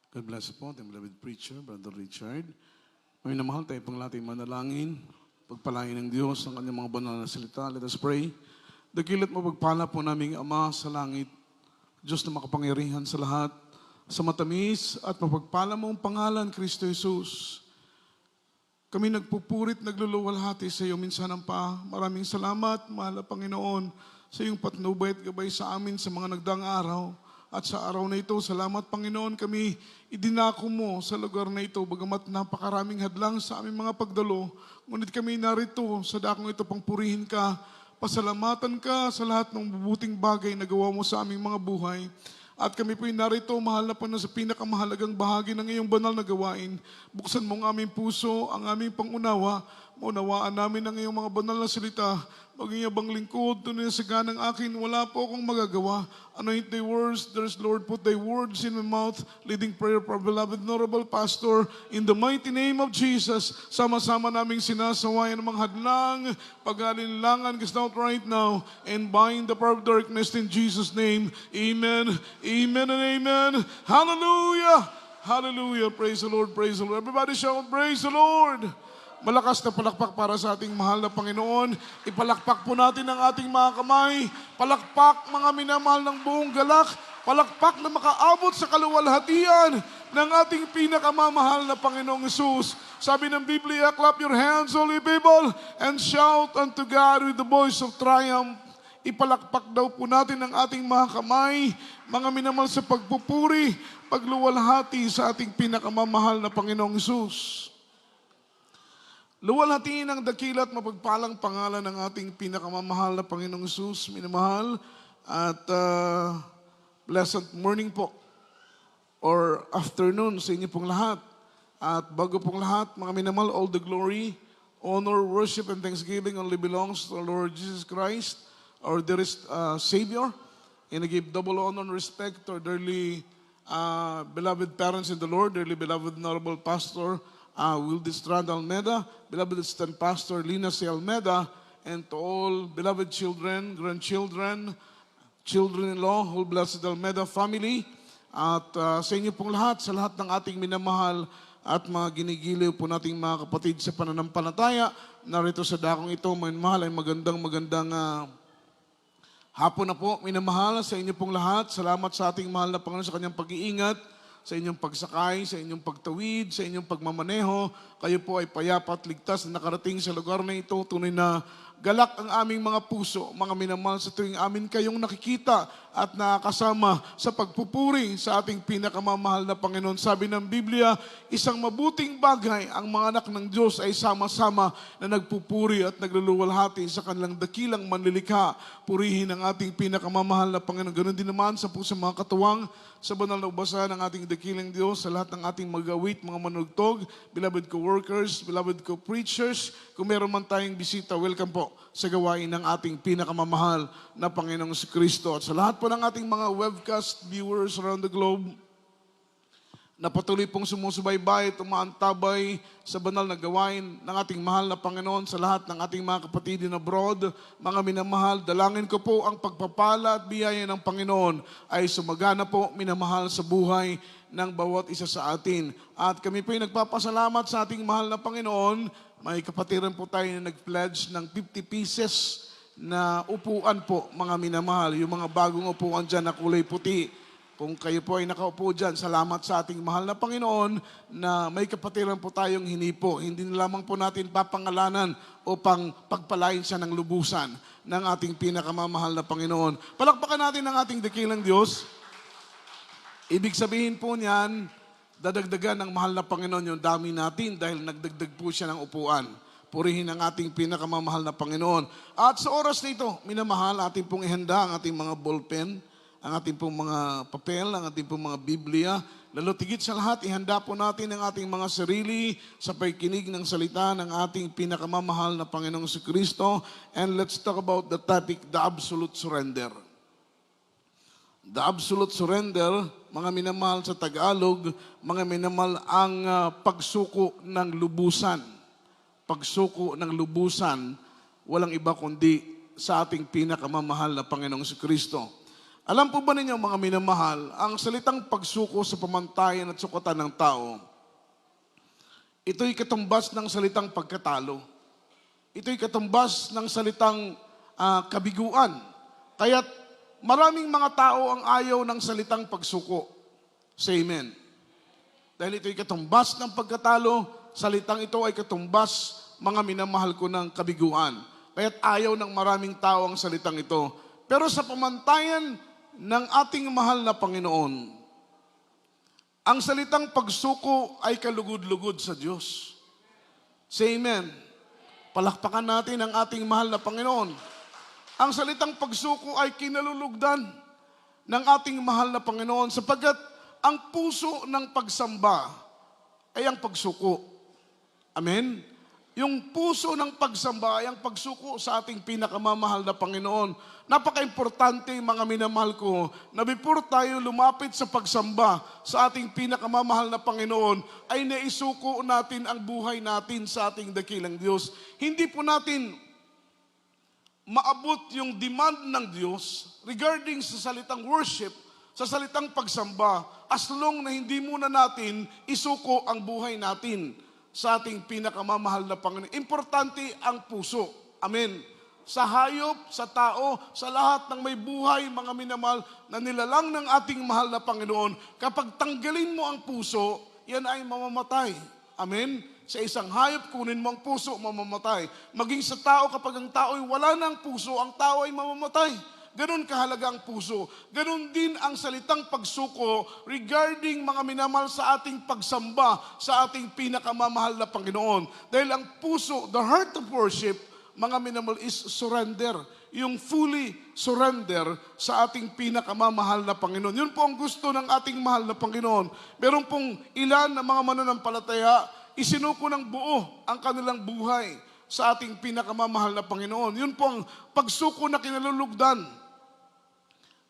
God bless po, ating beloved preacher, Brother Richard. May namahal tayo pang lating manalangin. Pagpalain ng Diyos ang kanyang mga banal na salita. Let us pray. Dakilat mo pagpala po naming Ama sa langit, Diyos na makapangyarihan sa lahat, sa matamis at mapagpala mo ang pangalan, Kristo Jesus. Kami nagpupurit, nagluluwalhati sa iyo minsan pa. Maraming salamat, mahal na Panginoon, sa iyong patnubay at gabay sa amin sa mga nagdaang araw. At sa araw na ito, salamat Panginoon, kami idinako mo sa lugar na ito, bagamat napakaraming hadlang sa aming mga pagdalo. Ngunit kami narito sa dakong ito pang purihin ka, pasalamatan ka sa lahat ng mabubuting bagay na gawa mo sa aming mga buhay. At kami po'y narito, mahal na Panginoon, sa pinakamahalagang bahagi ng iyong banal na gawain. Buksan mo ang aming puso, ang aming pangunawa, maunawaan namin ang iyong mga banal na salita. Maging abang lingkod, tunay na saganang akin, wala po akong magagawa. Anoint thy words, there's Lord, put thy words in my mouth. Leading prayer for our beloved honorable pastor, in the mighty name of Jesus, sama-sama naming sinasawayan ng mga hadlang, pag-alinlangan, cast out right now, and bind the power of darkness in Jesus' name. Amen, amen, and amen. Hallelujah, hallelujah. Praise the Lord, praise the Lord. Everybody shout, praise the Lord. Malakas na palakpak para sa ating mahal na Panginoon. Ipalakpak po natin ang ating mga kamay. Palakpak mga minamahal ng buong galak. Palakpak na makaabot sa kaluwalhatian ng ating pinakamamahal na Panginoong Hesus. Sabi ng Biblia, clap your hands, holy people, and shout unto God with the voice of triumph. Ipalakpak daw po natin ang ating mga kamay, mga minamahal sa pagpupuri, pagluwalhati sa ating pinakamamahal na Panginoong Hesus. Luwalhatiin ang dakila at mapagpalang pangalan ng ating pinakamamahal na Panginoong Hesus, minamahal, at blessed morning po or afternoon sa inyo pong lahat. At bago pong lahat, mga minamahal, all the glory, honor, worship, and thanksgiving only belongs to our Lord Jesus Christ, our dearest Savior. And I give double honor and respect to our dearly beloved parents in the Lord, dearly beloved honorable pastor, Wildis Strand Almeda, beloved assistant pastor Lina C. Almeda, and to all beloved children, grandchildren, children-in-law, whole blessed Almeda family, at sa inyo pong lahat, sa lahat ng ating minamahal at mga ginigiliw po nating mga kapatid sa pananampalataya, narito sa dakong ito, minamahal ay magandang hapon na po, minamahal sa inyo pong lahat. Salamat sa ating mahal na Panginoon sa kanyang pag-iingat, sa inyong pagsakay, sa inyong pagtawid, sa inyong pagmamaneho. Kayo po ay payapa at ligtas na nakarating sa lugar na ito. Tunay na galak ang aming mga puso, mga minamahal, sa tuwing amin kayong nakikita at nakasama sa pagpupuri sa ating pinakamamahal na Panginoon. Sabi ng Biblia, isang mabuting bagay ang mga anak ng Diyos ay sama-sama na nagpupuri at nagluluwalhati sa kanilang dakilang manlilikha. Purihin ang ating pinakamamahal na Panginoon. Ganon din naman sa puso mga katuwang sa banal na ubasan ng ating dakilang Diyos, sa lahat ng ating magawit, mga manugtog, beloved co-workers, beloved co-preachers. Kung meron man tayong bisita, welcome po sa gawain ng ating pinakamamahal na Panginoong Kristo. At sa lahat po ng ating mga webcast viewers around the globe, na patuloy pong sumusubaybay, tumaantabay sa banal na gawain ng ating mahal na Panginoon, sa lahat ng ating mga kapatid in abroad, mga minamahal, dalangin ko po ang pagpapala at biyaya ng Panginoon ay sumagana po, minamahal, sa buhay ng bawat isa sa atin. At kami po ay nagpapasalamat sa ating mahal na Panginoon. May kapatiran po tayo na nag-pledge ng 50 pieces na upuan po, mga minamahal, yung mga bagong upuan dyan na kulay puti. Kung kayo po ay nakaupo dyan, salamat sa ating mahal na Panginoon na may kapatiran po tayong hinipo. Hindi na lamang po natin papangalanan upang pagpalain siya ng lubusan ng ating pinakamamahal na Panginoon. Palakpakan natin ang ating dakilang Diyos. Ibig sabihin po niyan, dadagdagan ng mahal na Panginoon yung dami natin dahil nagdagdag po siya ng upuan. Purihin ang ating pinakamamahal na Panginoon. At sa oras na ito, minamahal, ating pong ihanda ang ating mga ballpen, ang ating pong mga papel, ang ating pong mga Biblia. Lalo tigit sa lahat, ihanda po natin ang ating mga sarili sa pakikinig ng salita ng ating pinakamamahal na Panginoong Kristo. And let's talk about the topic, the absolute surrender. The absolute surrender, mga minamahal sa Tagalog, mga minamahal ang pagsuko ng lubusan. Pagsuko ng lubusan, walang iba kundi sa ating pinakamamahal na Panginoong Kristo. Alam po ba ninyo mga minamahal, ang salitang pagsuko sa pamantayan at sukatan ng tao, ito'y katumbas ng salitang pagkatalo. Ito'y katumbas ng salitang kabiguan. Kaya't maraming mga tao ang ayaw ng salitang pagsuko. Say amen. Dahil ito'y katumbas ng pagkatalo, salitang ito ay katumbas mga minamahal ko ng kabiguan. Kaya't ayaw ng maraming tao ang salitang ito. Pero sa pamantayan ng ating mahal na Panginoon, ang salitang pagsuko ay kalugod-lugod sa Diyos. Say amen. Palakpakan natin ang ating mahal na Panginoon. Ang salitang pagsuko ay kinalulugdan ng ating mahal na Panginoon sapagkat ang puso ng pagsamba ay ang pagsuko. Amen? Yung puso ng pagsamba ay ang pagsuko sa ating pinakamamahal na Panginoon. Napaka-importante mga minamahal ko na before tayo lumapit sa pagsamba sa ating pinakamamahal na Panginoon ay naisuko natin ang buhay natin sa ating dakilang Diyos. Hindi po natin maabot yung demand ng Diyos regarding sa salitang worship, sa salitang pagsamba, as long na hindi muna natin isuko ang buhay natin sa ating pinakamamahal na Panginoon. Importante ang puso. Amen. Sa hayop, sa tao, sa lahat ng may buhay, mga minamahal, na nilalang ng ating mahal na Panginoon, kapag tanggalin mo ang puso, yan ay mamamatay. Amen. Sa isang hayop, kunin mo ang puso, mamamatay. Maging sa tao, kapag ang tao ay wala ng puso, ang tao ay mamamatay. Ganon kahalaga ang puso. Ganon din ang salitang pagsuko regarding mga minamahal sa ating pagsamba sa ating pinakamamahal na Panginoon. Dahil ang puso, the heart of worship, mga minamahal, is surrender. Yung fully surrender sa ating pinakamamahal na Panginoon. Yun po ang gusto ng ating mahal na Panginoon. Meron pong ilan na mga mananampalataya, isinuko ng buo ang kanilang buhay sa ating pinakamamahal na Panginoon. Yun po ang pagsuko na kinalulugdan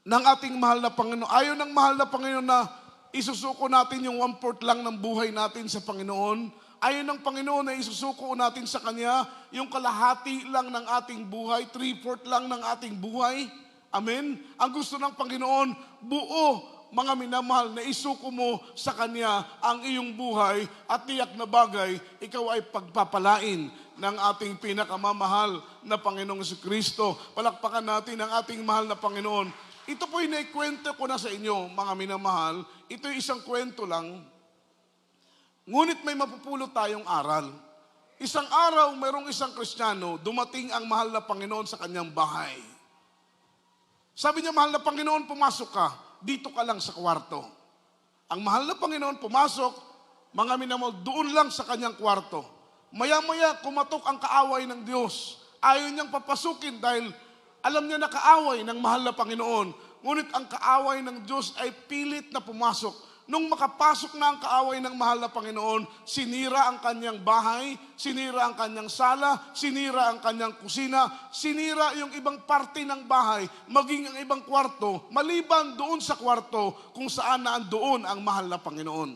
ng ating mahal na Panginoon. Ayaw ng mahal na Panginoon na isusuko natin yung 1/4 lang ng buhay natin sa Panginoon. Ayaw ng Panginoon na isusuko natin sa Kanya yung kalahati lang ng ating buhay, 3/4 lang ng ating buhay. Amen? Ang gusto ng Panginoon, buo, mga minamahal, na isuko mo sa Kanya ang iyong buhay at tiyak na bagay, ikaw ay pagpapalain ng ating pinakamamahal na Panginoong Kristo. Palakpakan natin ang ating mahal na Panginoon. Ito po'y naikwento ko na sa inyo, mga minamahal. Ito'y isang kwento lang. Ngunit may mapupulot tayong aral. Isang araw, mayroong isang Kristiyano, dumating ang mahal na Panginoon sa kanyang bahay. Sabi niya, mahal na Panginoon, pumasok ka. Dito ka lang sa kwarto. Ang mahal na Panginoon pumasok, mga minamahal, doon lang sa kanyang kwarto. Maya-maya, kumatok ang kaaway ng Diyos. Ayaw niyang papasukin dahil alam niya na kaaway ng mahal na Panginoon. Ngunit ang kaaway ng Diyos ay pilit na pumasok. Nung makapasok na ang kaaway ng mahal na Panginoon, sinira ang kanyang bahay, sinira ang kanyang sala, sinira ang kanyang kusina, sinira yung ibang parte ng bahay, maging ang ibang kwarto, maliban doon sa kwarto kung saan naandoon ang mahal na Panginoon.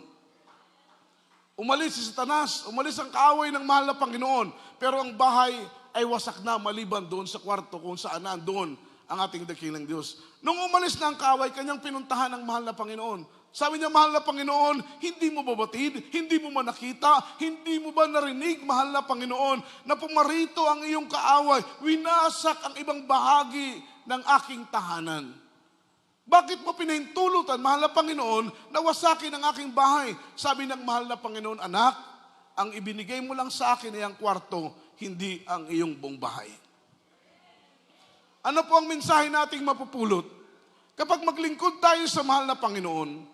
Umalis si Satanas, umalis ang kaaway ng mahal na Panginoon, pero ang bahay ay wasak na maliban doon sa kwarto kung saan nandoon ang ating dakilang Diyos. Nung umalis na ang kaaway, kanyang pinuntahan ang mahal na Panginoon. Sabi niya, mahal na Panginoon, hindi mo ba batid? Hindi mo ba nakita? Hindi mo ba narinig, mahal na Panginoon, na pumarito ang iyong kaaway? Winasak ang ibang bahagi ng aking tahanan. Bakit mo pinahintulutan, mahal na Panginoon, na wasakin ang aking bahay? Sabi ng mahal na Panginoon, anak, ang ibinigay mo lang sa akin ay ang kwarto, hindi ang iyong buong bahay. Ano po ang mensahe nating mapupulot? Kapag maglingkod tayo sa mahal na Panginoon,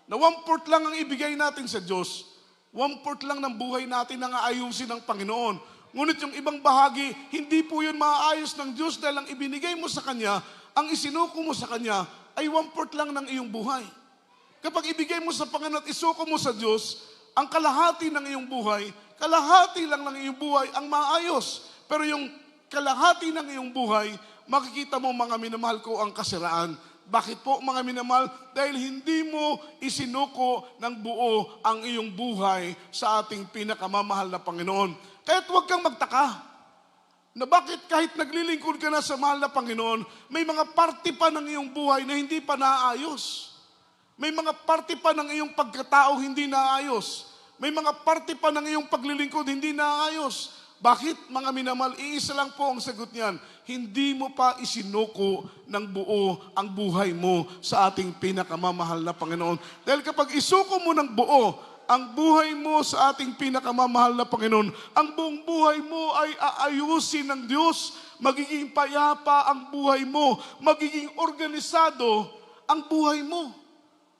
na 1/4 lang ang ibigay natin sa Diyos, 1/4 lang ng buhay natin ang aayusin ng Panginoon. Ngunit yung ibang bahagi, hindi po yun maaayos ng Diyos dahil ang ibinigay mo sa Kanya, ang isinuko mo sa Kanya, ay 1/4 lang ng iyong buhay. Kapag ibigay mo sa Panginoon at isuko mo sa Diyos, ang kalahati ng iyong buhay, kalahati lang ng iyong buhay ang maayos. Pero yung kalahati ng iyong buhay, makikita mo mga minamahal ko ang kasiraan. Bakit po mga minamahal? Dahil hindi mo isinuko ng buo ang iyong buhay sa ating pinakamamahal na Panginoon. Kaya't huwag kang magtaka na bakit kahit naglilingkod ka na sa mahal na Panginoon, may mga parte pa ng iyong buhay na hindi pa naayos. May mga parte pa ng iyong pagkatao hindi naayos. May mga parte pa ng iyong paglilingkod hindi naayos. Bakit, mga minamahal? Iisa lang po ang sagot niyan. Hindi mo pa isinuko ng buo ang buhay mo sa ating pinakamamahal na Panginoon. Dahil kapag isuko mo ng buo ang buhay mo sa ating pinakamamahal na Panginoon, ang buong buhay mo ay aayusin ng Diyos. Magiging payapa ang buhay mo. Magiging organisado ang buhay mo.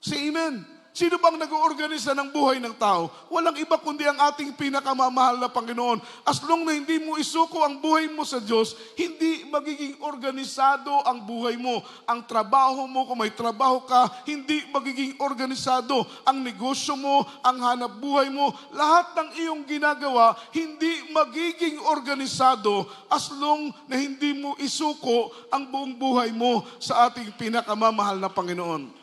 Say amen. Sino bang nag-oorganisa ng buhay ng tao? Walang iba kundi ang ating pinakamamahal na Panginoon. As long na hindi mo isuko ang buhay mo sa Diyos, hindi magiging organisado ang buhay mo. Ang trabaho mo, kung may trabaho ka, hindi magiging organisado. Ang negosyo mo, ang hanap buhay mo, lahat ng iyong ginagawa, hindi magiging organisado as long na hindi mo isuko ang buong buhay mo sa ating pinakamamahal na Panginoon.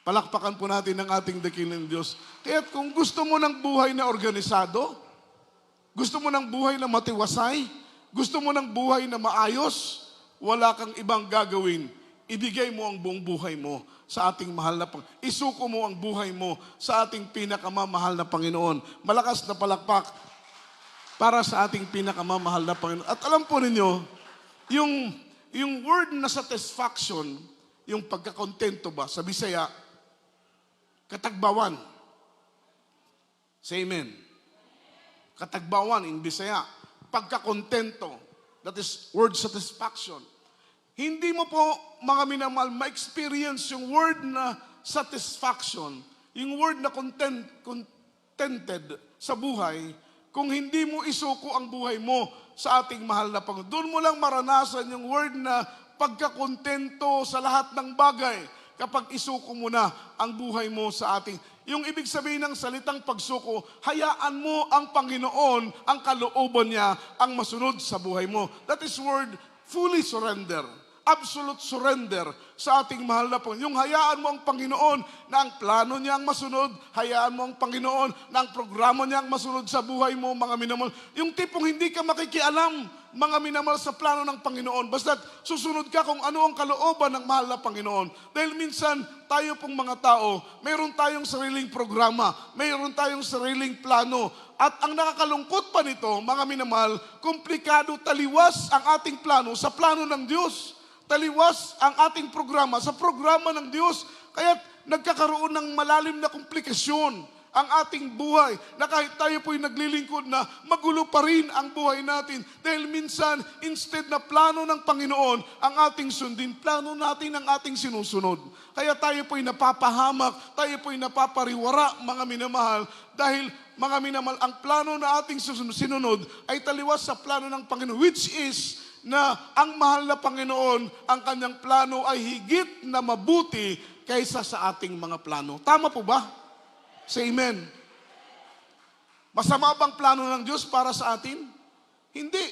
Palakpakan po natin ang ating dakilang Diyos. Kaya kung gusto mo ng buhay na organisado, gusto mo ng buhay na matiwasay, gusto mo ng buhay na maayos, wala kang ibang gagawin. Ibigay mo ang buong buhay mo sa ating mahal na Panginoon. Isuko mo ang buhay mo sa ating pinakamamahal na Panginoon. Malakas na palakpak para sa ating pinakamamahal na Panginoon. At alam po ninyo, yung word na satisfaction, yung pagkakontento ba, sa Bisaya, katagbawan. Say amen. Katagbawan in Bisaya. Pagkakontento. That is word satisfaction. Hindi mo po, mga minamahal, ma-experience yung word na satisfaction, yung word na contented sa buhay, kung hindi mo isuko ang buhay mo sa ating mahal na Panginoon. Doon mo lang maranasan yung word na pagkakontento sa lahat ng bagay kapag isuko mo na ang buhay mo sa ating. Yung ibig sabihin ng salitang pagsuko, hayaan mo ang Panginoon, ang kalooban niya, ang masunod sa buhay mo. That is word fully surrender. Absolute surrender sa ating mahal na Panginoon. Yung hayaan mo ang Panginoon na ang plano niya ang masunod, hayaan mo ang Panginoon na ang programa niya ang masunod sa buhay mo, mga minamahal. Yung tipong hindi ka makikialam, mga minamahal, sa plano ng Panginoon. Basta susunod ka kung ano ang kalooban ng mahal na Panginoon. Dahil minsan, tayo pong mga tao, mayroon tayong sariling programa, mayroon tayong sariling plano. At ang nakakalungkot pa nito, mga minamahal, komplikado, taliwas ang ating plano sa plano ng Diyos. Taliwas ang ating programa sa programa ng Diyos. Kaya nagkakaroon ng malalim na komplikasyon ang ating buhay, na kahit tayo po'y naglilingkod na, magulo pa rin ang buhay natin. Dahil minsan, instead na plano ng Panginoon ang ating sundin, plano natin ang ating sinusunod. Kaya tayo po'y napapahamak, tayo po'y napapariwara, mga minamahal, dahil, mga minamahal, ang plano na ating sinunod ay taliwas sa plano ng Panginoon, which is na ang mahal na Panginoon, ang kanyang plano ay higit na mabuti kaysa sa ating mga plano. Tama po ba? Say amen. Masama bang plano ng Diyos para sa atin? Hindi.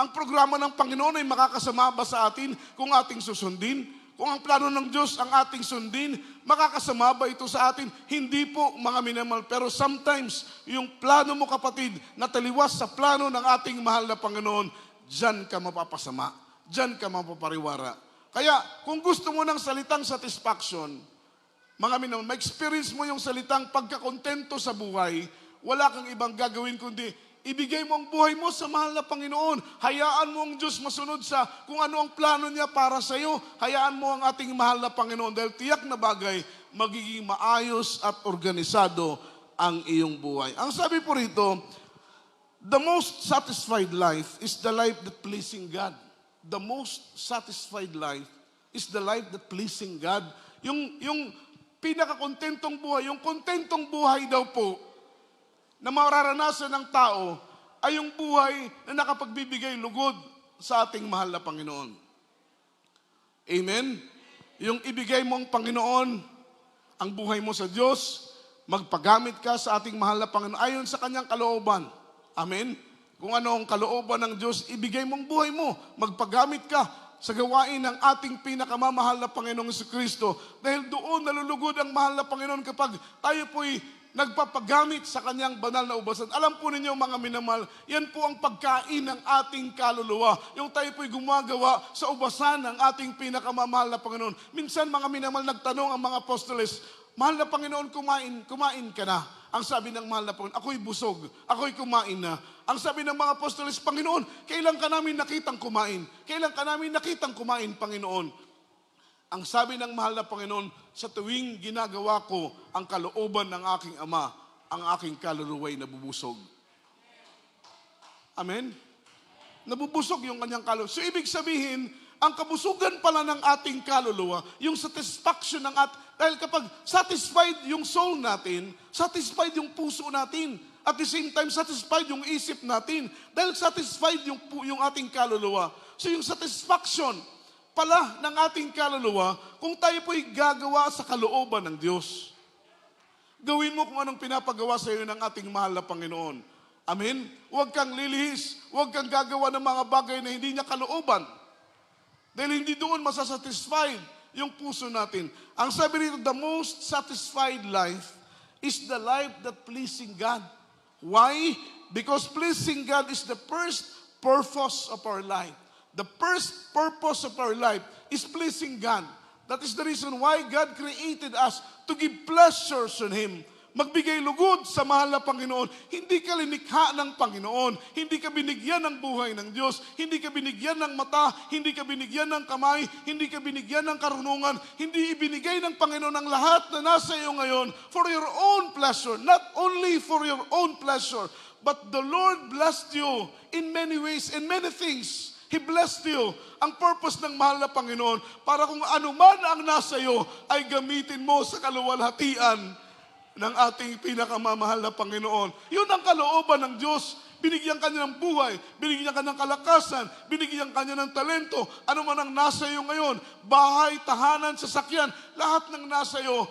Ang programa ng Panginoon ay makakasama ba sa atin kung ating susundin? Kung ang plano ng Diyos ang ating sundin, makakasama ba ito sa atin? Hindi po, mga minamahal. Pero sometimes, yung plano mo, kapatid, na taliwas sa plano ng ating mahal na Panginoon, diyan ka mapapasama. Diyan ka mapapariwara. Kaya, kung gusto mo ng salitang satisfaction, mga minamahal, ma-experience mo yung salitang pagkakontento sa buhay, wala kang ibang gagawin kundi ibigay mo ang buhay mo sa mahal na Panginoon. Hayaan mo ang Diyos masunod sa kung ano ang plano niya para sa iyo. Hayaan mo ang ating mahal na Panginoon dahil tiyak na bagay, magiging maayos at organisado ang iyong buhay. Ang sabi po rito, the most satisfied life is the life that pleasing God. The most satisfied life is the life that pleasing God. Yung pinakakontentong buhay, yung kontentong buhay daw po na mararanasan ng tao ay yung buhay na nakapagbibigay lugod sa ating mahal na Panginoon. Amen? Yung ibigay mo ang Panginoon, ang buhay mo sa Diyos, magpagamit ka sa ating mahal na Panginoon ayon sa kanyang kalooban. Amen? Kung ano ang kalooban ng Diyos, ibigay mong buhay mo. Magpagamit ka sa gawain ng ating pinakamamahal na Panginoong Jesucristo. Dahil doon nalulugod ang mahal na Panginoon kapag tayo po'y nagpapagamit sa kanyang banal na ubasan. Alam po ninyo mga minamahal, yan po ang pagkain ng ating kaluluwa. Yung tayo po'y gumagawa sa ubasan ng ating pinakamamahal na Panginoon. Minsan mga minamahal, nagtanong ang mga apostoles, mahal na Panginoon, kumain ka na. Ang sabi ng mahal na Panginoon, ako'y busog, ako'y kumain na. Ang sabi ng mga apostoles, Panginoon, kailan ka namin nakitang kumain? Kailan ka namin nakitang kumain, Panginoon? Ang sabi ng mahal na Panginoon, sa tuwing ginagawa ko ang kalooban ng aking Ama, ang aking kaluluwa'y nabubusog. Amen? Nabubusog yung kanyang kaluluwa. So ibig sabihin, ang kabusugan pala ng ating kaluluwa, yung satisfaction ng dahil kapag satisfied yung soul natin, satisfied yung puso natin, at the same time, satisfied yung isip natin, dahil satisfied yung ating kaluluwa. So yung satisfaction pala ng ating kaluluwa, kung tayo po'y gagawa sa kalooban ng Diyos. Gawin mo kung anong pinapagawa sa iyo ng ating mahal na Panginoon. Amen? Huwag kang lilihis, huwag kang gagawa ng mga bagay na hindi niya kalooban. Dahil hindi doon masasatisfied yung puso natin. Ang sabi rito, the most satisfied life is the life that pleasing God. Why? Because pleasing God is the first purpose of our life. The first purpose of our life is pleasing God. That is the reason why God created us to give pleasures on Him. Magbigay lugod sa mahal na Panginoon. Hindi ka linikha ng Panginoon. Hindi ka binigyan ng buhay ng Diyos. Hindi ka binigyan ng mata. Hindi ka binigyan ng kamay. Hindi ka binigyan ng karunungan. Hindi ibinigay ng Panginoon ang lahat na nasa iyo ngayon for your own pleasure. Not only for your own pleasure, but the Lord blessed you in many ways and many things. He blessed you. Ang purpose ng mahal na Panginoon, para kung ano man ang nasa iyo, ay gamitin mo sa kaluwalhatian ng ating pinakamamahal na Panginoon. Yun ang kalooban ng Diyos. Binigyan ka niya ng buhay, binigyan ka ng kalakasan, binigyan ka niya ng talento. Ano man ang nasa iyo ngayon, bahay, tahanan, sasakyan, lahat ng nasa iyo,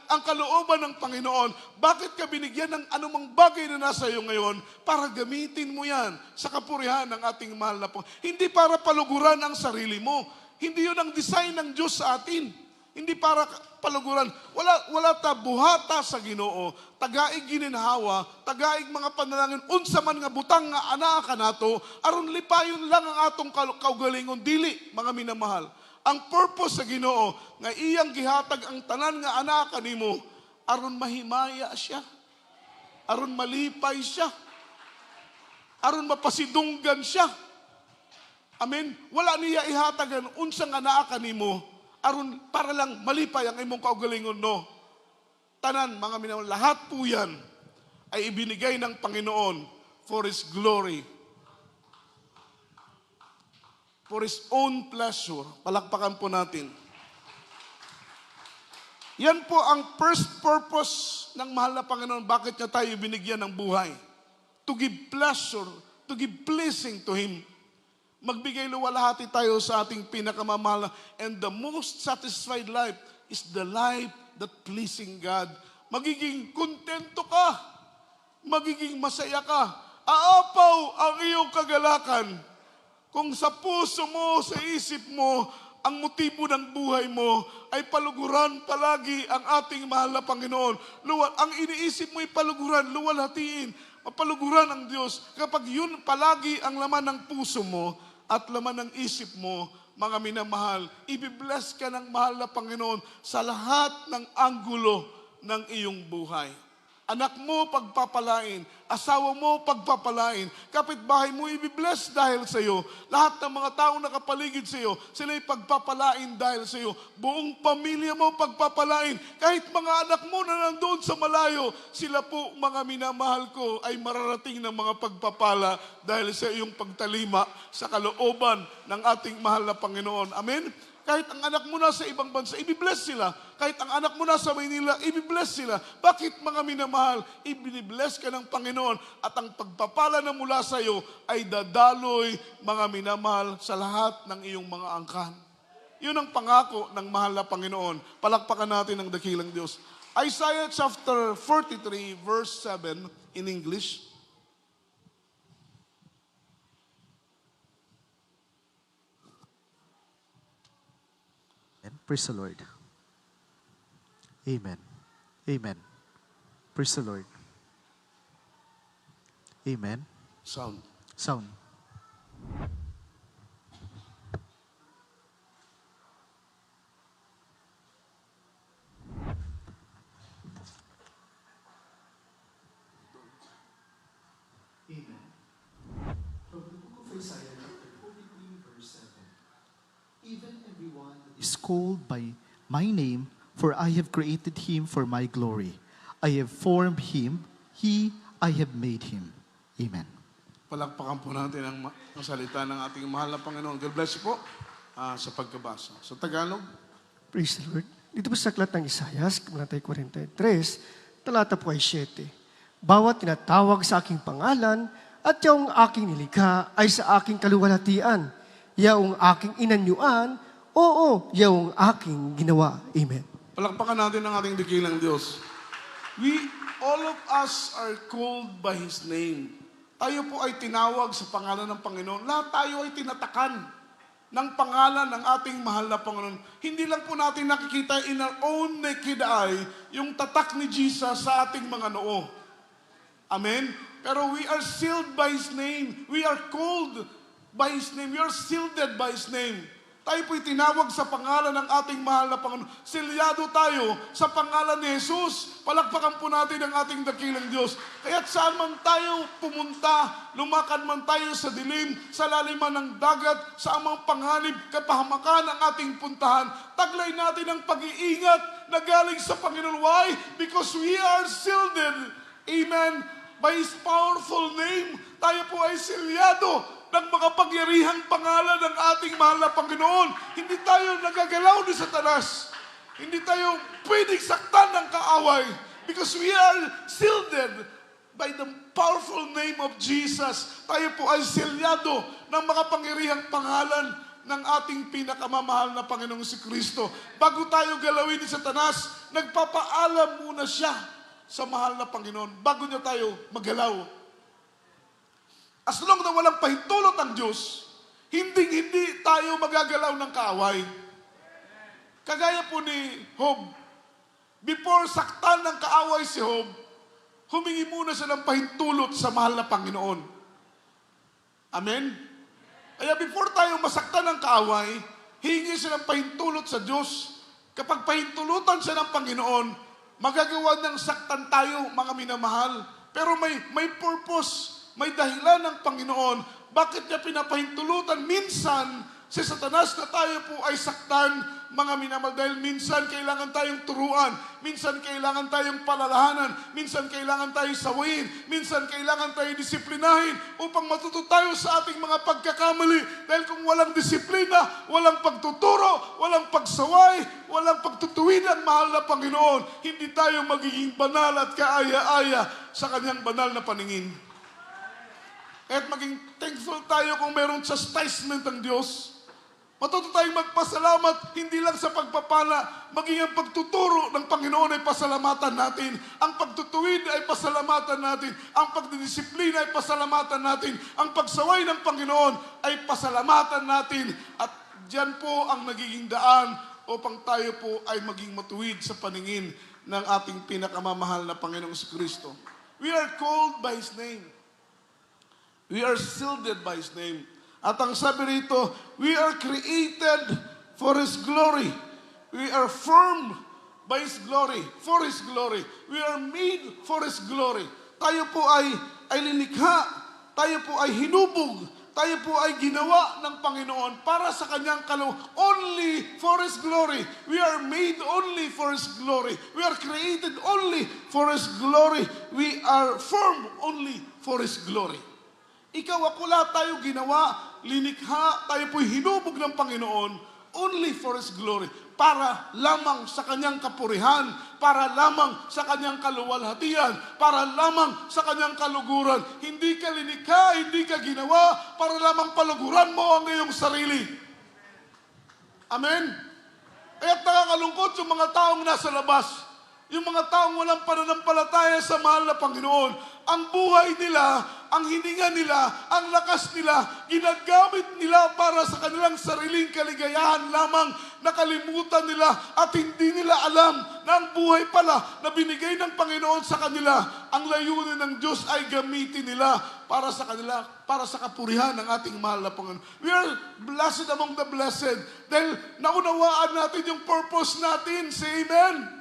ang kalooban ng Panginoon. Bakit ka binigyan ng anumang bagay na nasa iyo ngayon? Para gamitin mo yan sa kapurihan ng ating mahal na Panginoon. Hindi para paluguran ang sarili mo. Hindi yun ang design ng Diyos sa atin. Hindi para paluguran. Wala ta buhata sa Ginoo. Tagaig gininhawa, tagaig mga panalangin, unsa man nga butang nga anak ka nato, aron lipayon lang ang atong kaugalingon, dili, mga minamahal. Ang purpose sa Ginoo, nga iyang gihatag ang tanan nga anak kanimo, aron mahimaya siya, aron malipay siya, aron mapasidunggan siya. Amen? Wala niya ihatagan, unsa nga naa kanimo, aron para lang malipay ang imong kaugalingon, no. Tanan, mga minamahal, lahat po yan ay ibinigay ng Panginoon for His glory, for His own pleasure. Palakpakan po natin. Yan po ang first purpose ng mahal na Panginoon. Bakit niya tayo binigyan ng buhay? To give pleasure, to give pleasing to Him. Magbigay luwalhati tayo sa ating pinakamamahal. And the most satisfied life is the life that pleasing God. Magiging kontento ka. Magiging masaya ka. Aapaw ang iyong kagalakan. Kung sa puso mo, sa isip mo, ang motibo ng buhay mo ay paluguran palagi ang ating mahal na Panginoon. Ang iniisip mo ay paluguran, luwalhatiin, mapaluguran ang Diyos. Kapag yun palagi ang laman ng puso mo at laman ng isip mo, mga minamahal, ibibless ka ng mahal na Panginoon sa lahat ng anggulo ng iyong buhay. Anak mo pagpapalain, asawa mo pagpapalain, kapitbahay mo ibibless dahil sa iyo. Lahat ng mga taong nakapaligid sa iyo, sila'y pagpapalain dahil sa iyo. Buong pamilya mo pagpapalain, kahit mga anak mo na nandoon sa malayo, sila po, mga minamahal ko, ay mararating ng mga pagpapala dahil sa iyong pagtalima sa kalooban ng ating mahal na Panginoon. Amen? Kahit ang anak mo na sa ibang bansa, ibibless sila. Kahit ang anak mo na sa Maynila, ibibless sila. Bakit, mga minamahal? Ibinibless ka ng Panginoon at ang pagpapala na mula sa iyo ay dadaloy, mga minamahal, sa lahat ng iyong mga angkan. Yun ang pangako ng mahal na Panginoon. Palakpakan natin ang dakilang Diyos. Isaiah chapter 43, verse 7 in English. Praise the Lord. Amen. Amen. Praise the Lord. Amen. Sound. Sound. Amen. From the book of Isaiah, chapter 43, verse 7. Even everyone that is called by my name, for I have created him for my glory. I have formed him, I have made him. Amen. Palakpakan po natin ang salita ng ating mahal na Panginoon. God bless you po sa pagkabasa. Sa Tagalog, Praise the Lord. Dito po sa aklat ng Isayas, Kabanatay 43, talata po ay 7. Bawat tinatawag sa aking pangalan at yaong aking nilikha ay sa aking kaluwalhatian. Yaong aking inanyuan, oo, yaong aking ginawa. Amen. palakpakan natin ang ating dakilang Diyos. All of us are called by His name. Tayo po ay tinawag sa pangalan ng Panginoon. Lahat tayo ay tinatakan ng pangalan ng ating mahal na Panginoon. Hindi lang po natin nakikita in our own naked eye yung tatak ni Jesus sa ating mga noo. Amen? Pero we are sealed by His name. We are called by His name. We are shielded by His name. Tayo po'y tinawag sa pangalan ng ating mahal na Panginoon. Silyado tayo sa pangalan ni Jesus. Palakpakan po natin ang ating dakilang Diyos. Kaya't saan man tayo pumunta, lumakad man tayo sa dilim, sa laliman ng dagat, sa amang panganib, kapahamakan ang ating puntahan, taglay natin ang pag-iingat na galing sa Panginoon. Why? Because we are shielded. Amen. By His powerful name, tayo po ay silyado ng makapangyarihang pangalan ng ating mahal na Panginoon. Hindi tayo nagagalaw ni Satanas. Hindi tayo pwedeng saktan ng kaaway because we are shielded by the powerful name of Jesus. Tayo po ay silyado ng makapangyarihang pangalan ng ating pinakamamahal na Panginoong si Kristo. Bago tayo galawin ni Satanas, nagpapaalam muna siya sa mahal na Panginoon bago niya tayo magalaw. As long na walang pahintulot ang Diyos, hindi tayo magagalaw ng kaaway. Kagaya po ni Job, before saktan ng kaaway si Job, humingi muna siya ng pahintulot sa mahal na Panginoon. Amen? Kaya before tayo masaktan ng kaaway, hingi siya ng pahintulot sa Diyos. Kapag pahintulutan siya ng Panginoon, magagawa ng saktan tayo, mga minamahal. Pero may purpose. May dahilan ng Panginoon. Bakit niya pinapahintulutan? Minsan, si Satanas na tayo po ay saktan, mga minamahal, dahil minsan kailangan tayong turuan, minsan kailangan tayong palalahanan, minsan kailangan tayong sawayin, minsan kailangan tayong disiplinahin upang matuto tayo sa ating mga pagkakamali. Dahil kung walang disiplina, walang pagtuturo, walang pagsaway, walang pagtutuwid ang mahal na Panginoon, hindi tayo magiging banal at kaaya-aya sa Kanyang banal na paningin. At maging thankful tayo kung mayroong chastisement ng Diyos. Matuto tayong magpasalamat, hindi lang sa pagpapala, maging ang pagtuturo ng Panginoon ay pasalamatan natin. Ang pagtutuwid ay pasalamatan natin. Ang pagdidisiplina ay pasalamatan natin. Ang pagsaway ng Panginoon ay pasalamatan natin. At diyan po ang nagiging daan upang tayo po ay maging matuwid sa paningin ng ating pinakamamahal na Panginoong Kristo. We are called by His name. We are shielded by His name. At ang sabi rito, we are created for His glory. We are formed by His glory, for His glory. We are made for His glory. Tayo po ay linikha, tayo po ay hinubog, tayo po ay ginawa ng Panginoon para sa Kanyang only for His glory. We are made only for His glory. We are created only for His glory. We are formed only for His glory. Ikaw, ako, lahat tayo ginawa, linikha, tayo po'y hinubog ng Panginoon only for His glory. Para lamang sa Kanyang kapurihan, para lamang sa Kanyang kaluwalhatian, para lamang sa Kanyang kaluguran. Hindi ka linikha, hindi ka ginawa, para lamang paluguran mo ang iyong sarili. Amen? Kaya't nakakalungkot yung mga taong nasa labas. Yung mga taong walang pananampalataya sa mahal na Panginoon, ang buhay nila, ang hininga nila, ang lakas nila, ginagamit nila para sa kanilang sariling kaligayahan lamang. Nakalimutan nila at hindi nila alam na ang buhay pala na binigay ng Panginoon sa kanila, ang layunin ng Diyos ay gamitin nila para sa kanila, para sa kapurihan ng ating mahal na Panginoon. We are blessed among the blessed dahil naunawaan natin yung purpose natin. Say amen.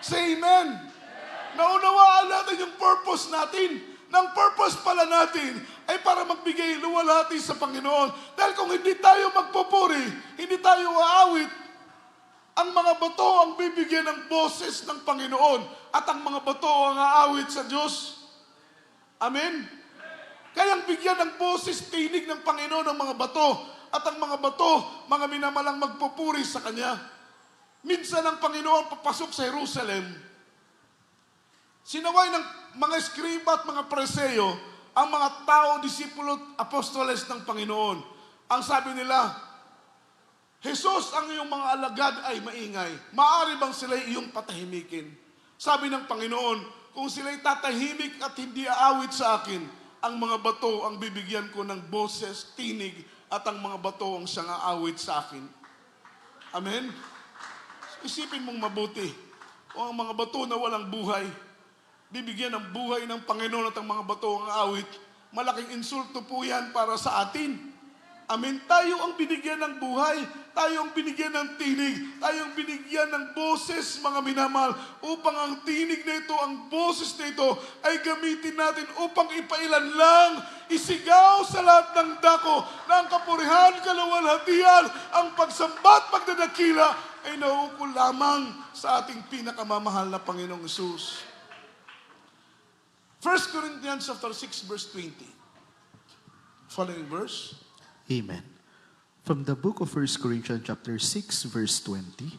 Say amen. Naunawaan natin yung purpose natin. Nang purpose pala natin ay para magbigay luwalhati sa Panginoon. Dahil kung hindi tayo magpupuri, hindi tayo aawit, ang mga bato ang bibigyan ng boses ng Panginoon at ang mga bato ang aawit sa Diyos. Amen? Kaya bigyan ng boses, tinig ng Panginoon ang mga bato at ang mga bato, mga minamalang magpupuri sa Kanya. Minsan ang Panginoon papasok sa Jerusalem, sinaway ng mga eskriba at mga preseyo ang mga tao, disipulo at apostoles ng Panginoon. Ang sabi nila, Jesus, ang iyong mga alagad ay maingay. Maaari bang sila'y iyong patahimikin? Sabi ng Panginoon, kung sila'y tatahimik at hindi aawit sa akin, ang mga bato ang bibigyan ko ng boses, tinig, at ang mga bato ang siyang aawit sa akin. Amen? Isipin mong mabuti, o ang mga bato na walang buhay, bibigyan ng buhay ng Panginoon at ang mga bato ang awit, malaking insulto po yan para sa atin. Amen. Tayo ang binigyan ng buhay, tayo ang binigyan ng tinig, tayo ang binigyan ng boses, mga minamahal, upang ang tinig na ito, ang boses na ito, ay gamitin natin upang ipailan lang, isigaw sa lahat ng dako, na ang kapurihan, kaluwalhatian, ang pagsambat, pagdadakila, ay nauukol lamang sa ating pinakamamahal na Panginoong Hesus. 1 Corinthians chapter 6 verse 20. Following verse. Amen. From the book of 1 Corinthians chapter 6 verse 20.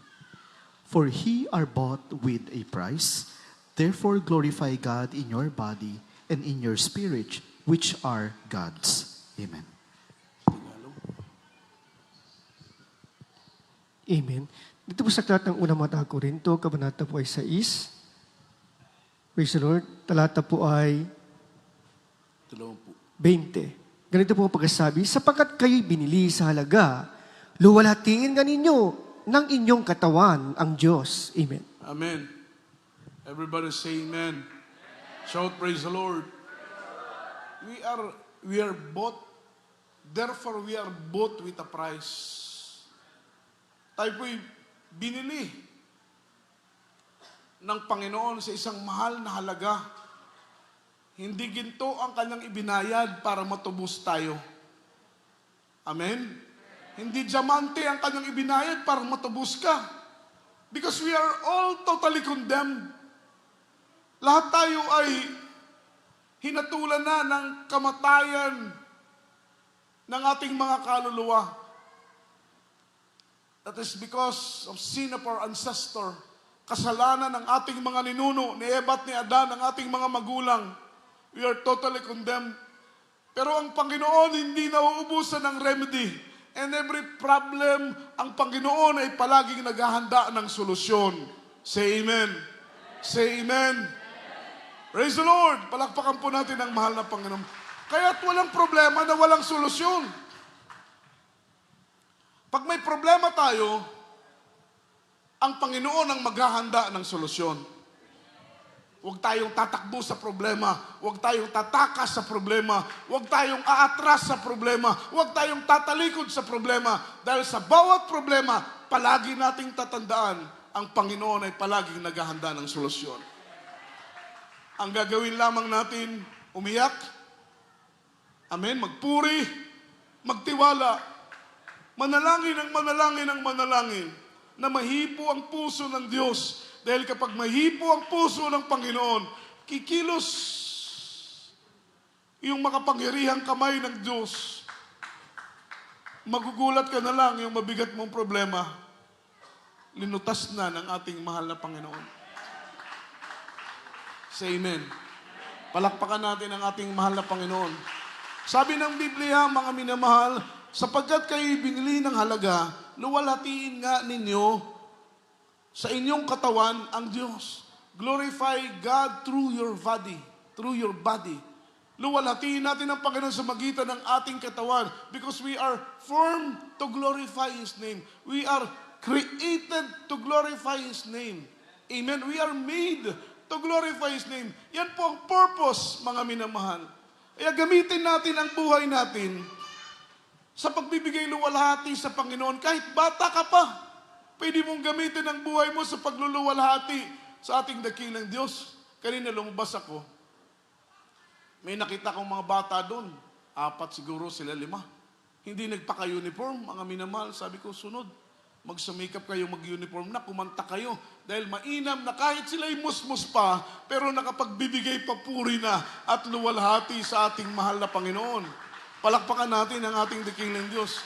For he are bought with a price, therefore glorify God in your body and in your spirit, which are God's. Amen. Amen. Dito po sa aklat ng unang mga Korinto, kabanata po ay 6. Praise the Lord. Talata po ay 20. Ganito po ang pagkasabi, sapagkat kayo'y binili sa halaga, luwalhatiin nga ninyo ng inyong katawan ang Diyos. Amen. Amen. Everybody say amen. Shout praise the Lord. We are bought, therefore we are bought with a price. Tayo po'y binili ng Panginoon sa isang mahal na halaga. Hindi ginto ang kanyang ibinayad para matubos tayo. Amen? Hindi diamante ang kanyang ibinayad para matubos ka. Because we are all totally condemned. Lahat tayo ay hinatulan na ng kamatayan ng ating mga kaluluwa. That is because of sin of our ancestor. Kasalanan ng ating mga ninuno, ni Eva at ni Adan, ng ating mga magulang. We are totally condemned. Pero ang Panginoon hindi nauubusan ng remedy. And every problem, ang Panginoon ay palaging naghahanda ng solusyon. Say amen. Say amen. Praise the Lord. Palakpakan po natin ang mahal na Panginoon. Kaya't walang problema na walang solusyon. Pag may problema tayo, ang Panginoon ang maghahanda ng solusyon. Huwag tayong tatakbo sa problema. Huwag tayong tatakas sa problema. Huwag tayong aatras sa problema. Huwag tayong tatalikod sa problema. Dahil sa bawat problema, palagi nating tatandaan, ang Panginoon ay palaging naghahanda ng solusyon. Ang gagawin lamang natin, umiyak, amen, magpuri, magtiwala, manalangin ang manalangin ang manalangin na mahipo ang puso ng Diyos. Dahil kapag mahipo ang puso ng Panginoon, kikilos yung makapangyarihang kamay ng Diyos. Magugulat ka na lang yung mabigat mong problema, linutas na ng ating mahal na Panginoon. Say amen. Palakpakan natin ang ating mahal na Panginoon. Sabi ng Biblia, mga minamahal, sapagkat kayo'y binili ng halaga, luwalhatiin nga ninyo sa inyong katawan ang Diyos. Glorify God through your body. Through your body. Luwalhatiin natin ang Panginoon sa magitan ng ating katawan because we are formed to glorify His name. We are created to glorify His name. Amen. We are made to glorify His name. Yan po ang purpose, mga minamahal. Kaya gamitin natin ang buhay natin sa pagbibigay luwalhati sa Panginoon. Kahit bata ka pa, pwede mong gamitin ang buhay mo sa pagluluwalhati sa ating dakilang Diyos. Kanina lumabas ako. May nakita kong mga bata doon. 4 siguro sila 5. Hindi nagpaka-uniform, mga minamahal. Sabi ko, sunod. Magsumikap kayo mag-uniform na, kumanta kayo. Dahil mainam na kahit sila'y musmus pa, pero nakapagbibigay papuri na at luwalhati sa ating mahal na Panginoon. Palakpakan natin ang ating dakilang Diyos.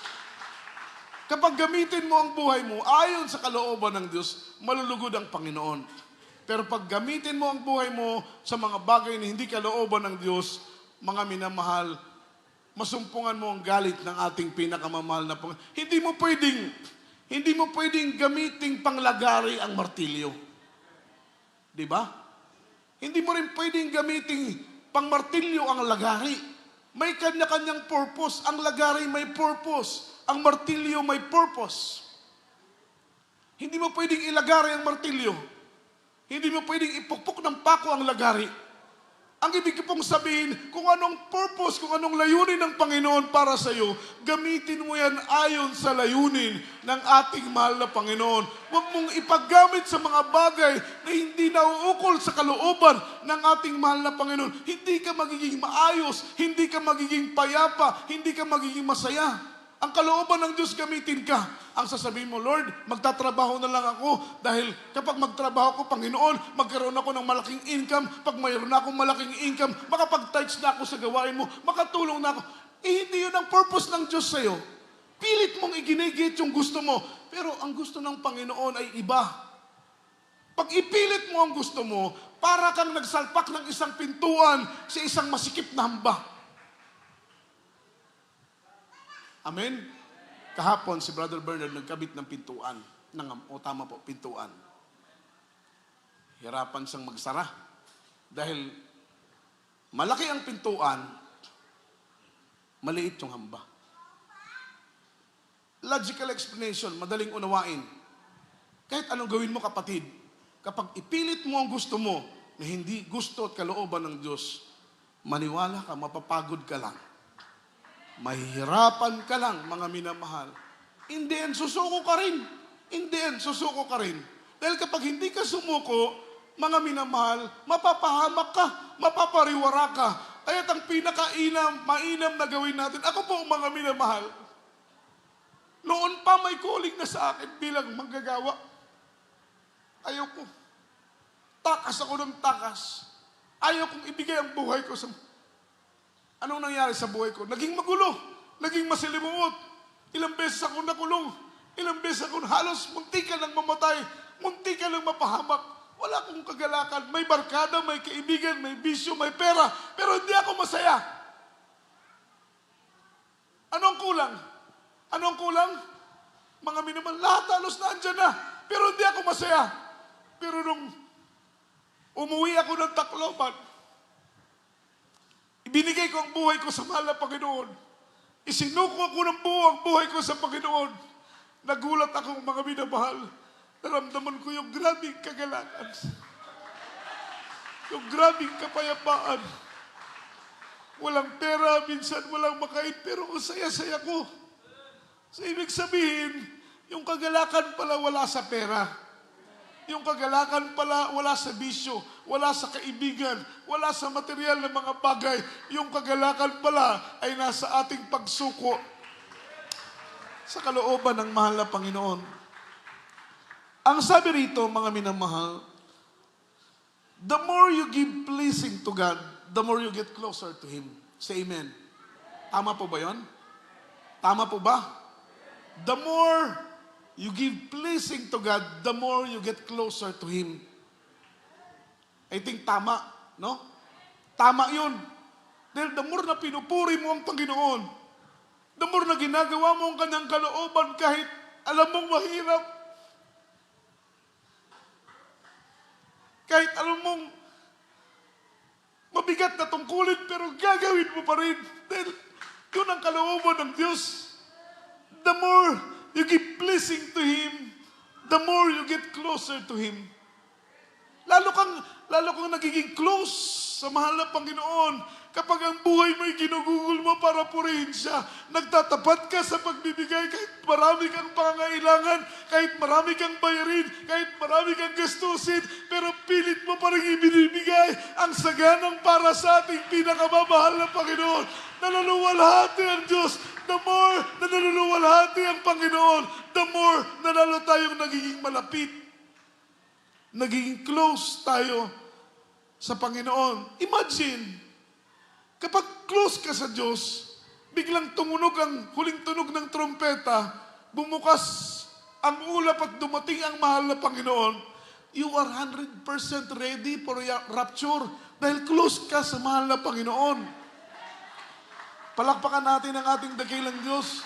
Kapag gamitin mo ang buhay mo ayon sa kalooban ng Diyos, malulugod ang Panginoon. Pero pag gamitin mo ang buhay mo sa mga bagay na hindi kalooban ng Diyos, mga minamahal, masumpungan mo ang galit ng ating pinakamamahal na Panginoon. Hindi mo pwedeng gamiting panglagari ang martilyo. Di ba? Hindi mo rin pwedeng gamiting pangmartilyo ang lagari. May kanya-kanyang purpose. Ang lagari may purpose. Ang martilyo may purpose. Hindi mo pwedeng ilagari ang martilyo. Hindi mo pwedeng ipukpok ng pako ang lagari. Ang ibig ko pong sabihin, kung anong purpose, kung anong layunin ng Panginoon para sa iyo, gamitin mo yan ayon sa layunin ng ating mahal na Panginoon. Huwag mong ipaggamit sa mga bagay na hindi nauukol sa kalooban ng ating mahal na Panginoon. Hindi ka magiging maayos, hindi ka magiging payapa, hindi ka magiging masaya. Ang kalooban ng Diyos gamitin ka. Ang sasabihin mo, Lord, magtatrabaho na lang ako dahil kapag magtrabaho ko, Panginoon, magkaroon ako ng malaking income. Pag mayroon na akong malaking income, makapag-tithes na ako sa gawain mo, makatulong na ako. Hindi yun ang purpose ng Diyos sa'yo. Pilit mong iginigit yung gusto mo. Pero ang gusto ng Panginoon ay iba. Pag ipilit mo ang gusto mo, para kang nagsalpak ng isang pintuan sa isang masikip na hamba. Amen? Kahapon, si Brother Bernard nagkabit ng pintuan. Tama po, pintuan. Hirapan siyang magsara. Dahil malaki ang pintuan, maliit yung hamba. Logical explanation, madaling unawain. Kahit anong gawin mo, kapatid, kapag ipilit mo ang gusto mo, na hindi gusto at kalooban ng Diyos, maniwala ka, mapapagod ka lang. Mahihirapan ka lang, mga minamahal. In the end, susuko ka rin. In the end, susuko ka rin. Dahil kapag hindi ka sumuko, mga minamahal, mapapahamak ka, mapapariwara ka. Kaya't ang mainam na gawin natin, ako po, mga minamahal, noon pa may calling na sa akin bilang manggagawa. Ayaw ko. Takas ako ng takas. Ayaw kong ibigay ang buhay ko sa... Anong nangyari sa buhay ko? Naging magulo. Naging masilimuot. Ilang beses ako nakulong. Ilang beses ako halos munti ka lang mamatay. Munti ka lang mapahamak. Wala akong kagalakan. May barkada, may kaibigan, may bisyo, may pera. Pero hindi ako masaya. Anong kulang? Anong kulang? Mga minamahal, lahat halos naandyan na. Pero hindi ako masaya. Pero nung umuwi ako ng Tacloban, ibinigay ko ang buhay ko sa mahal na Panginoon. Isinuko ako ng buong buhay ko sa Panginoon. Nagulat akong mga minamahal. Naramdaman ko yung grabing kagalakan. Yung grabing kapayapaan. Walang pera, minsan walang makain, pero ang saya-saya ko. So, ibig sabihin, yung kagalakan pala wala sa pera. Yung kagalakan pala wala sa bisyo, wala sa kaibigan, wala sa material na mga bagay. Yung kagalakan pala ay nasa ating pagsuko sa kalooban ng mahal na Panginoon. Ang sabi rito, mga minamahal, the more you give pleasing to God, the more you get closer to Him. Say amen. Tama po ba yun? Tama po ba? The more you give pleasing to God, the more you get closer to Him. I think tama, no? Tama yun. Dahil the more na pinupuri mo ang Panginoon, the more na ginagawa mo ang kanyang kalooban kahit alam mong mahirap. Kahit alam mong mabigat na tungkulin, pero gagawin mo pa rin. Dahil yun ang kalooban ng Diyos. The more you give blessing to Him, the more you get closer to Him. Lalo kang nagiging close sa mahal na Panginoon kapag ang buhay mo'y ginugugol mo para purihin siya. Nagtatapat ka sa pagbibigay kahit marami kang pangangailangan, kahit marami kang bayarin, kahit marami kang gastusin, pero pilit mo pa rin ibinibigay ang saganang para sa ating pinakamamahal na Panginoon. Naluluwalhati ang Diyos. The more na naluluwalhati ang Panginoon, the more na lalo tayong nagiging malapit. Nagiging close tayo sa Panginoon. Imagine, kapag close ka sa Diyos, biglang tumunog ang huling tunog ng trompeta, bumukas ang ulap at dumating ang mahal na Panginoon, you are 100% ready for your rapture dahil close ka sa mahal na Panginoon. Palakpakan natin ang ating dakilang Diyos.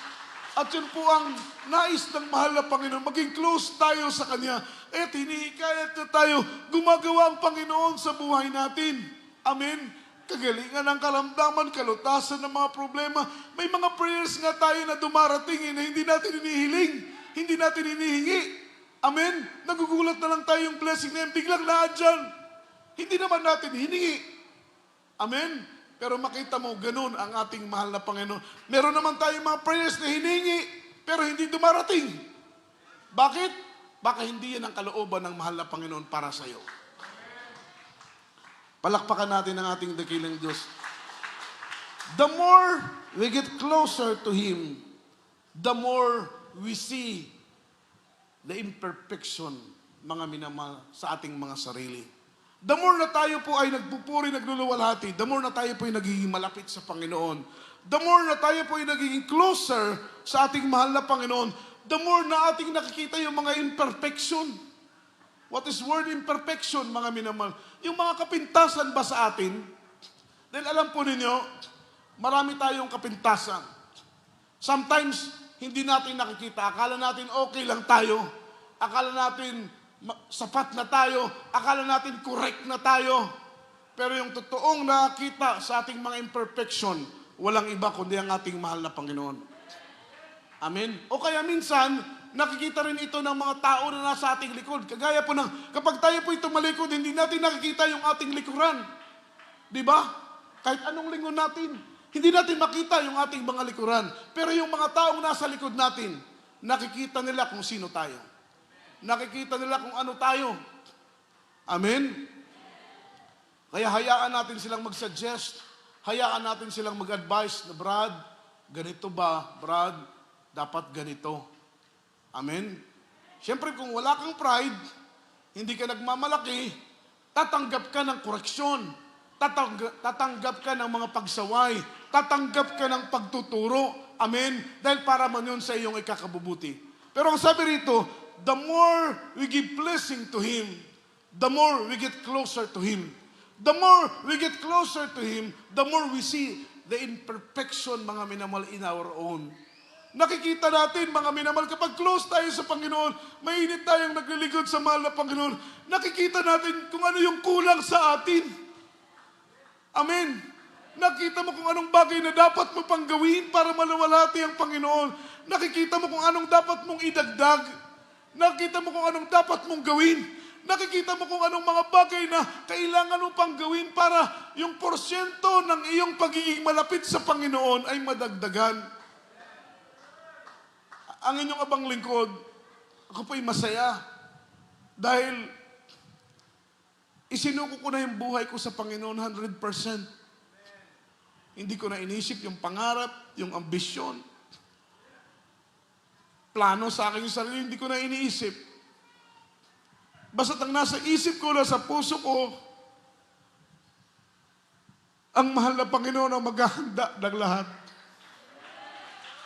At yun po ang nais ng mahal na Panginoon. Maging close tayo sa Kanya. At hinihikayat na tayo gumagawa ang Panginoon sa buhay natin. Amen. Kagalingan ng kalamdaman, kalutasan ng mga problema. May mga prayers nga tayo na dumarating na hindi natin inihiling, hindi natin inihingi. Amen? Nagugulat na lang tayo yung blessing na yan, biglang naadyan. Hindi naman natin hiningi. Amen? Pero makita mo, ganun ang ating mahal na Panginoon. Meron naman tayong mga prayers na hiningi, pero hindi dumarating. Bakit? Baka hindi yan ang kalooban ng mahal na Panginoon para sa iyo. Palakpakan natin ang ating dakilang Diyos. The more we get closer to Him, the more we see the imperfection, mga minamahal, sa ating mga sarili. The more na tayo po ay nagpupuri, nagluluwalhati, the more na tayo po ay nagiging malapit sa Panginoon. The more na tayo po ay nagiging closer sa ating mahal na Panginoon, the more na ating nakikita yung mga imperfection. What is word imperfection, mga minamahal? Yung mga kapintasan ba sa atin? Dahil alam po ninyo, marami tayong kapintasan. Sometimes, hindi natin nakikita. Akala natin okay lang tayo. Akala natin sapat na tayo. Akala natin correct na tayo. Pero yung totoong nakita sa ating mga imperfection, walang iba kundi ang ating mahal na Panginoon. Amen? O kaya minsan, nakikita rin ito ng mga tao na nasa ating likod. Kagaya po ng, kapag tayo po tumalikod, hindi natin nakikita yung ating likuran. Di ba? Kahit anong lingon natin, hindi natin makita yung ating mga likuran. Pero yung mga taong nasa likod natin, nakikita nila kung sino tayo. Nakikita nila kung ano tayo. Amen? Kaya hayaan natin silang mag-suggest. Hayaan natin silang mag-advise na, Brad, ganito ba? Brad, dapat ganito. Amen? Siyempre, kung wala kang pride, hindi ka nagmamalaki, tatanggap ka ng koreksyon, tatanggap ka ng mga pagsaway, tatanggap ka ng pagtuturo. Amen? Dahil para man yun sa iyong ikakabubuti. Pero ang sabi rito, the more we give blessing to Him, the more we get closer to Him. The more we get closer to Him, the more we see the imperfection, mga minamahal, in our own. Nakikita natin, mga minamahal, kapag close tayo sa Panginoon, mainit tayong nagliligod sa mahal na Panginoon, nakikita natin kung ano yung kulang sa atin. Amen. Nakita mo kung anong bagay na dapat mo pang gawin para maluwalhati ang Panginoon. Nakikita mo kung anong dapat mong idagdag. Nakikita mo kung anong dapat mong gawin. Nakikita mo kung anong mga bagay na kailangan mo pang gawin para yung porsyento ng iyong pagiging malapit sa Panginoon ay madagdagan. Ang inyong abang lingkod, ako po'y masaya dahil isinuko ko na yung buhay ko sa Panginoon 100%. Hindi ko na inisip yung pangarap, yung ambisyon, plano sa aking sarili, hindi ko na iniisip. Basta't ang nasa isip ko, nasa puso ko, ang mahal na Panginoon ang maghahanda ng lahat.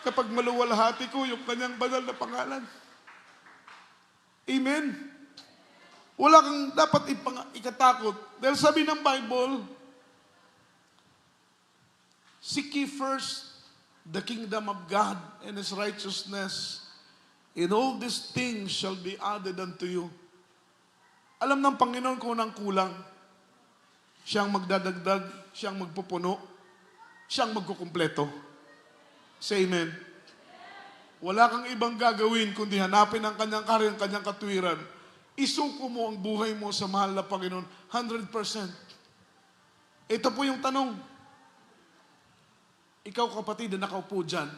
Kapag maluwalhati ko yung kanyang banal na pangalan. Amen? Wala kang dapat ikatakot. Dahil sabi ng Bible, seek ye first the kingdom of God and His righteousness, and all these things shall be added unto you. Alam ng Panginoon kung anong kulang. Siyang magdadagdag, siyang magpupuno, siyang magkukumpleto. Say amen. Wala kang ibang gagawin kundi hanapin ang kanyang karya, ang kanyang katwiran. Isuko mo ang buhay mo sa mahal na Panginoon 100%. Ito po yung tanong. Ikaw kapatid na nakaupo dyan,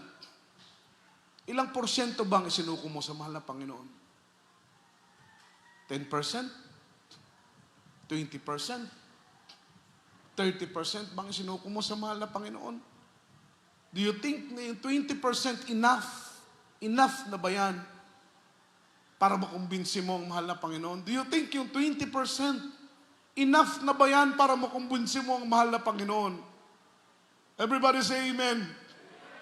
ilang porsyento bang isinuko mo sa mahal na Panginoon? 10%? 20%? 30% bang isinuko mo sa mahal na Panginoon? Do you think na yung 20% enough na ba yan para makumbinsi mo ang mahal na Panginoon? Do you think yung 20% enough na ba yan para makumbinsi mo ang mahal na Panginoon? Everybody say amen.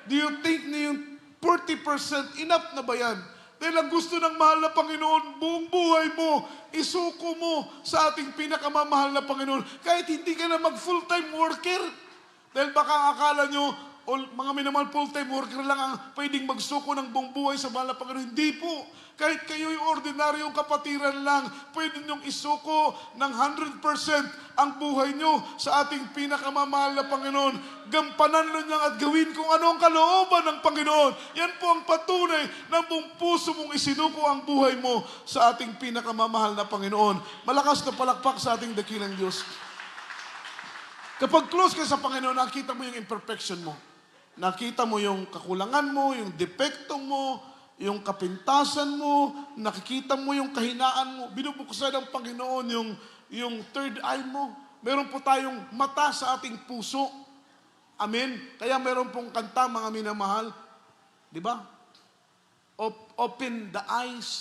Do you think na yung 40% enough na ba yan? Dahil ang gusto ng mahal na Panginoon, buong buhay mo, isuko mo sa ating pinakamamahal na Panginoon. Kahit hindi ka na mag-full-time worker. Dahil baka akala nyo, mga minamahal full-time worker lang ang pwedeng magsuko ng buong buhay sa mahal na Panginoon. Hindi po. Kahit kayo'y ordinaryong kapatiran lang, pwede nyong isuko ng 100% ang buhay nyo sa ating pinakamamahal na Panginoon. Gampanan lo niya at gawin kung ano ang kalooban ng Panginoon. Yan po ang patunay ng buong puso mong isinuko ang buhay mo sa ating pinakamamahal na Panginoon. Malakas na palakpak sa ating dakilang Diyos. Kapag close ka sa Panginoon, nakita mo yung imperfection mo. Nakita mo yung kakulangan mo, yung depekto mo, yung kapintasan mo, nakikita mo yung kahinaan mo, binubuksan ng Panginoon yung third eye mo. Meron po tayong mata sa ating puso. Amen? Kaya meron pong kanta, mga minamahal, di ba? Open the eyes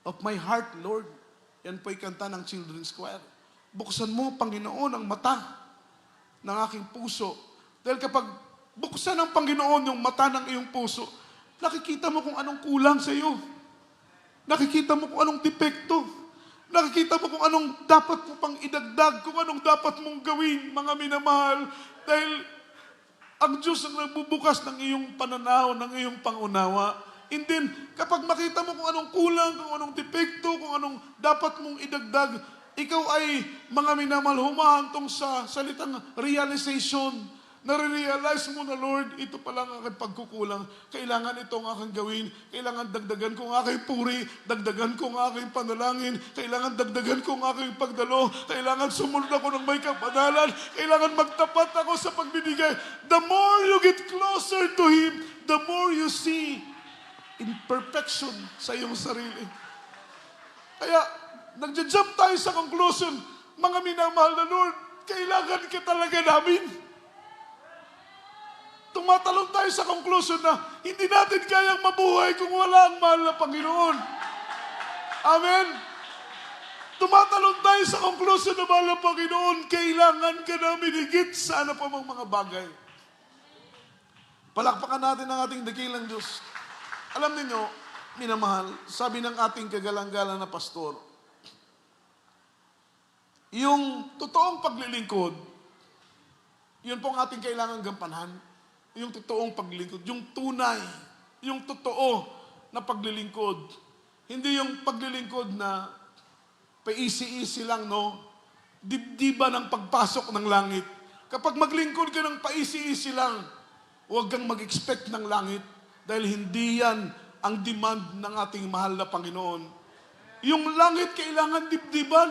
of my heart, Lord. Yan po yung kanta ng Children's Choir. Buksan mo, Panginoon, ang mata ng aking puso. Dahil kapag buksan ng Panginoon yung mata ng iyong puso, nakikita mo kung anong kulang sa iyo. Nakikita mo kung anong depekto. Nakikita mo kung anong dapat mo pang idagdag, kung anong dapat mong gawin, mga minamahal. Dahil ang Diyos ang nagbubukas ng iyong pananaw, ng iyong pangunawa. And then, kapag makita mo kung anong kulang, kung anong depekto, kung anong dapat mong idagdag, ikaw ay, mga minamahal, humahantong sa salitang realization. Nare-realize mo na, Lord, ito pala ang aking pagkukulang. Kailangan ito ang aking gawin. Kailangan dagdagan ko ang aking puri. Dagdagan ko ang aking panalangin. Kailangan dagdagan ko ang aking pagdalo. Kailangan sumunod ako ng may kapanalan. Kailangan magtapat ako sa pagbibigay. The more you get closer to Him, the more you see imperfection sa iyong sarili. Kaya, nagja-jump tayo sa conclusion, mga minamahal na Lord, kailangan ka talaga namin. Tumatalon tayo sa conclusion na hindi natin kayang mabuhay kung wala ang mahal na Panginoon. Amen? Tumatalon tayo sa conclusion na mahal na Panginoon, kailangan ka namin higit sa ano pa mang mga bagay. Palakpakan natin ang ating dakilang Diyos. Alam niyo, minamahal, sabi ng ating kagalang-galang na pastor, yung totoong paglilingkod, yun po ang ating kailangan gampanan. Yung totoong paglilingkod, yung tunay, yung totoo na paglilingkod. Hindi yung paglilingkod na paisi-isi lang, no? Dibdiba ng pagpasok ng langit. Kapag maglingkod ka ng paisi-isi lang, huwag kang mag-expect ng langit dahil hindi yan ang demand ng ating mahal na Panginoon. Yung langit kailangan dibdiban.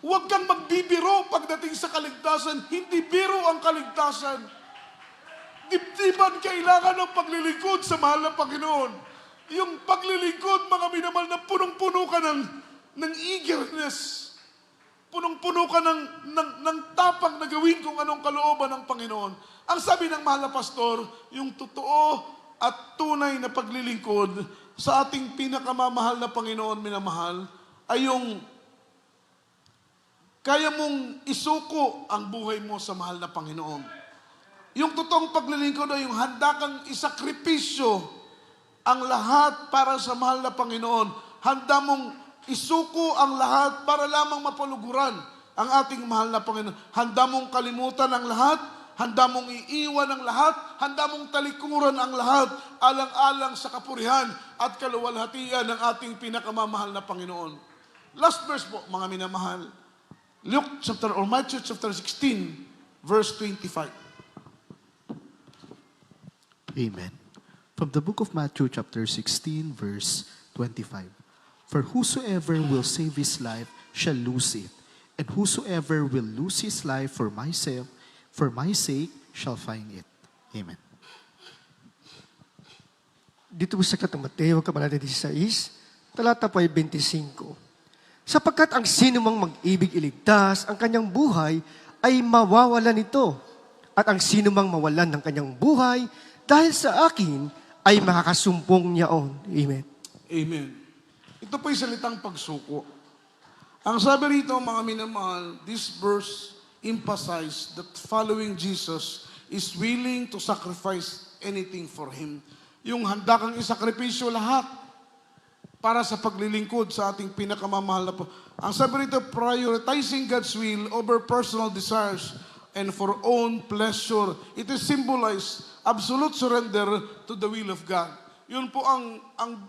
Huwag kang magbibiro pagdating sa kaligtasan. Hindi biro ang kaligtasan. Dibdiban kailangan ng paglilingkod sa mahal na Panginoon. Yung paglilingkod, mga minamahal, na punong-puno ka ng eagerness. Punong-puno ka ng tapang na gawin kung anong kalooban ng Panginoon. Ang sabi ng mahal na pastor, yung totoo at tunay na paglilingkod sa ating pinakamamahal na Panginoon, minamahal, ay yung kaya mong isuko ang buhay mo sa mahal na Panginoon. Yung totoong paglilingkod ay yung handa kang isakripisyo ang lahat para sa mahal na Panginoon. Handa mong isuko ang lahat para lamang mapaluguran ang ating mahal na Panginoon. Handa mong kalimutan ang lahat, handa mong iiwan ang lahat, handa mong talikuran ang lahat, alang-alang sa kapurihan at kaluwalhatian ng ating pinakamamahal na Panginoon. Last verse po, mga minamahal. Matthew chapter 16, verse 25. Amen. From the book of Matthew chapter 16 verse 25. For whosoever will save his life shall lose it, and whosoever will lose his life for my sake shall find it. Amen. Dito po sa Aklat ng Mateo, Kabanata 16, talata po ay 25. Sapagkat ang sino mang mag-ibig iligtas ang kanyang buhay ay mawawalan nito. At ang sino mang mawalan ng kanyang buhay dahil sa akin ay makakasumpong niyaon. Amen. Amen. Ito po'y salitang pagsuko. Ang sabi rito, mga minamahal, this verse emphasized that following Jesus is willing to sacrifice anything for Him. Yung handa kang isakripisyo lahat para sa paglilingkod sa ating pinakamamahal na po. Ang sabi rito, prioritizing God's will over personal desires and for own pleasure. It is symbolized absolute surrender to the will of God. Yun po ang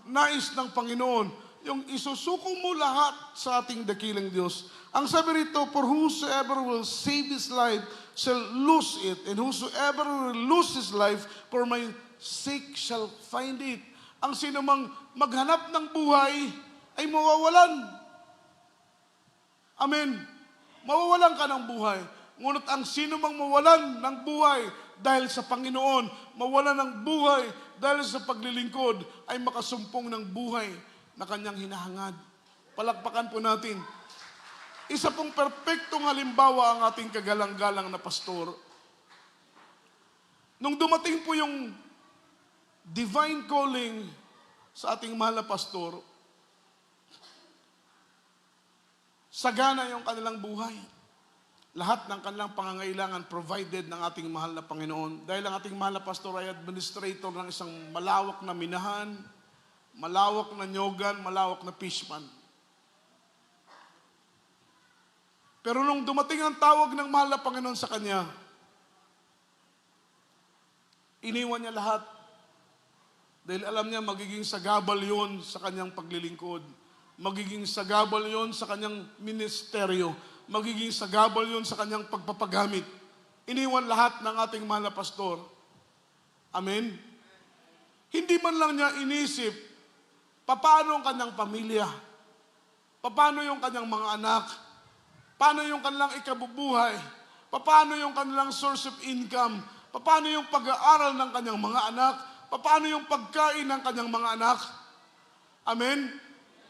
nais ng Panginoon, yung isusuko mo lahat sa ating dakilang Diyos. Ang sabi rito, for whosoever will save his life shall lose it, and whosoever will lose his life for my sake shall find it. Ang sino mang maghanap ng buhay ay mawawalan. Amen. Mawawalan ka ng buhay. Ngunit ang sino mang mawalan ng buhay dahil sa Panginoon, mawalan ng buhay dahil sa paglilingkod, ay makasumpong ng buhay na kanyang hinahangad. Palakpakan po natin. Isa pong perpektong halimbawa ang ating kagalang-galang na pastor. Nung dumating po yung divine calling sa ating mahal na pastor, sagana yung kanilang buhay. Lahat ng kanilang pangangailangan provided ng ating mahal na Panginoon. Dahil ang ating mahal na pastor ay administrator ng isang malawak na minahan, malawak na nyogan, malawak na fishman. Pero nung dumating ang tawag ng mahal na Panginoon sa kanya, iniwan niya lahat. Dahil alam niya magiging sagabal yun sa kanyang paglilingkod. Magiging sagabal yun sa kanyang ministeryo. Magiging sagabal yun sa kanyang pagpapagamit. Iniwan lahat ng ating mahal na pastor. Amen? Hindi man lang niya inisip, paano ang kanyang pamilya? Paano yung kanyang mga anak? Paano yung kanilang ikabubuhay? Paano yung kanilang source of income? Paano yung pag-aaral ng kanyang mga anak? Paano yung pagkain ng kanyang mga anak? Amen?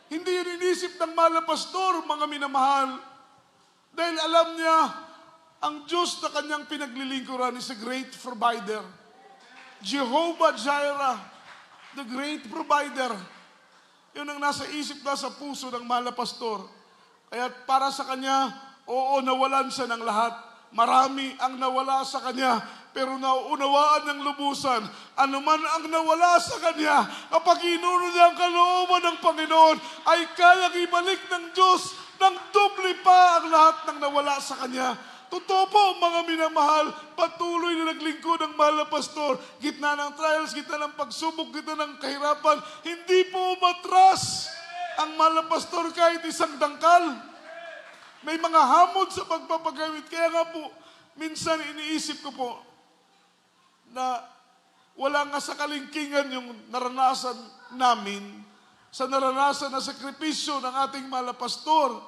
Hindi yun inisip ng mahal na pastor, mga minamahal. Dahil alam niya, ang Diyos na kanyang pinaglilingkuran is a great provider. Jehovah Jireh, the great provider. Yun ang nasa isip, nasa puso ng mahal na pastor. Kaya para sa kanya, oo, nawalan siya ng lahat. Marami ang nawala sa kanya, pero nauunawaan ng lubusan. Ano man ang nawala sa kanya, kapag inuno niya ang kalooban ng Panginoon, ay kayang ibalik ng Diyos ng doble pa ang lahat ng nawala sa kanya. Totoo po, mga minamahal, patuloy na naglingkod ang mahal na pastor. Gitna ng trials, gitna ng pagsubok, gitna ng kahirapan, hindi po umatras ang mahal na pastor kahit isang dangkal. May mga hamon sa pagpapagamit. Kaya nga po, minsan iniisip ko po na wala nga sa kalingkingan yung naranasan namin sa naranasan na sakripisyo ng ating mahal na pastor.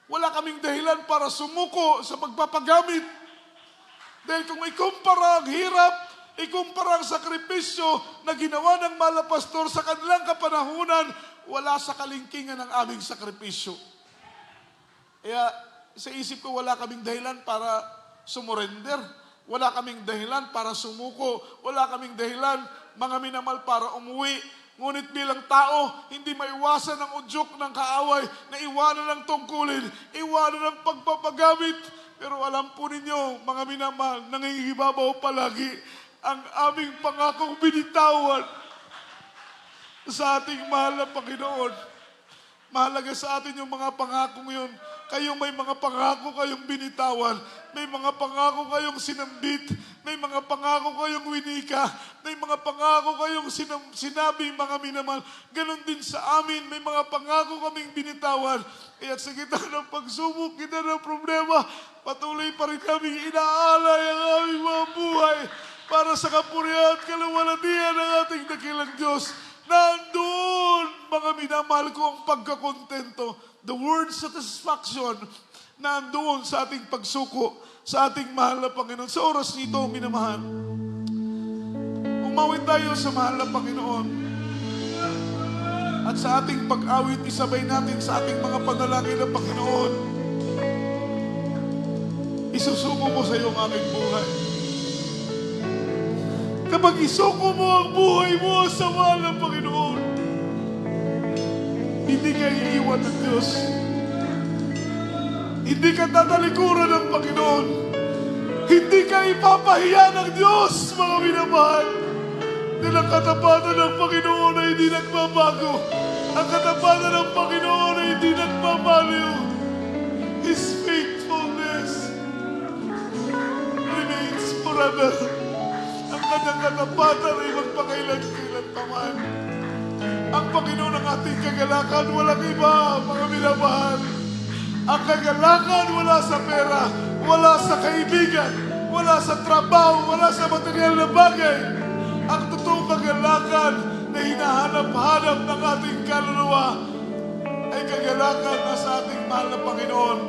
Wala kaming dahilan para sumuko sa pagpapagamit. Dahil kung ikumpara ang hirap, ikumpara ang sakripisyo na ginawa ng mahal na pastor sa kanilang kapanahunan, wala sa kalingkingan ng aming sakripisyo. Kaya sa isip ko, wala kaming dahilan para sumurrender. Wala kaming dahilan para sumuko. Wala kaming dahilan, mga minamahal, para umuwi. Ngunit bilang tao, hindi maiwasan ang udyok ng kaaway na iwanan ng tungkulin, iwanan ng pagpapagamit. Pero alam po ninyo, mga minamahal, nangingibabaw palagi ang aming pangakong binitawan sa ating mahal na Panginoon. Mahalaga sa atin yung mga pangakong yun. kayong may mga pangako kayong binitawan, may mga pangako kayong sinambit, may mga pangako kayong winika, may mga pangako kayong sinabi mga minamahal. Ganon din sa amin, may mga pangako kaming binitawan. Kaya sa gitna ng pagsubok, gitna ng problema, patuloy pa rin kaming inaalay ang aming mga buhay para sa kapurihan at kaluwalhatian ng ating dakilang Diyos. Nandoon, mga minamahal ko, ang pagkakontento, the word satisfaction, nandoon sa ating pagsuko, sa ating mahal na Panginoon. Sa oras nito, minamahal, umawit tayo sa mahal na Panginoon. At sa ating pag-awit, isabay natin sa ating mga panalangin ng Panginoon. Isusuko ko sa iyo ang aming buhay. Kapag isuko mo ang buhay mo sa mahal ng Panginoon, hindi ka iiwan ng Diyos. Hindi ka tatalikuran ng Panginoon. Hindi ka ipapahiya ng Diyos, mga minamahal. Dahil ang katapatan ng Panginoon ay hindi nagbabago. Ang katapatan ng Panginoon ay hindi nagbabaliw. His faithfulness remains forever. Ang kanyang katapatan ay magpakailan-kailan pa man. Ang Panginoon ang ating kagalakan, walang iba, mga minamahal. Ang kagalakan wala sa pera, wala sa kaibigan, wala sa trabaho, wala sa material na bagay. Ang totoong kagalakan na hinahanap-hanap ng ating kaluluwa ay kagalakan na sa ating mahal na Panginoon.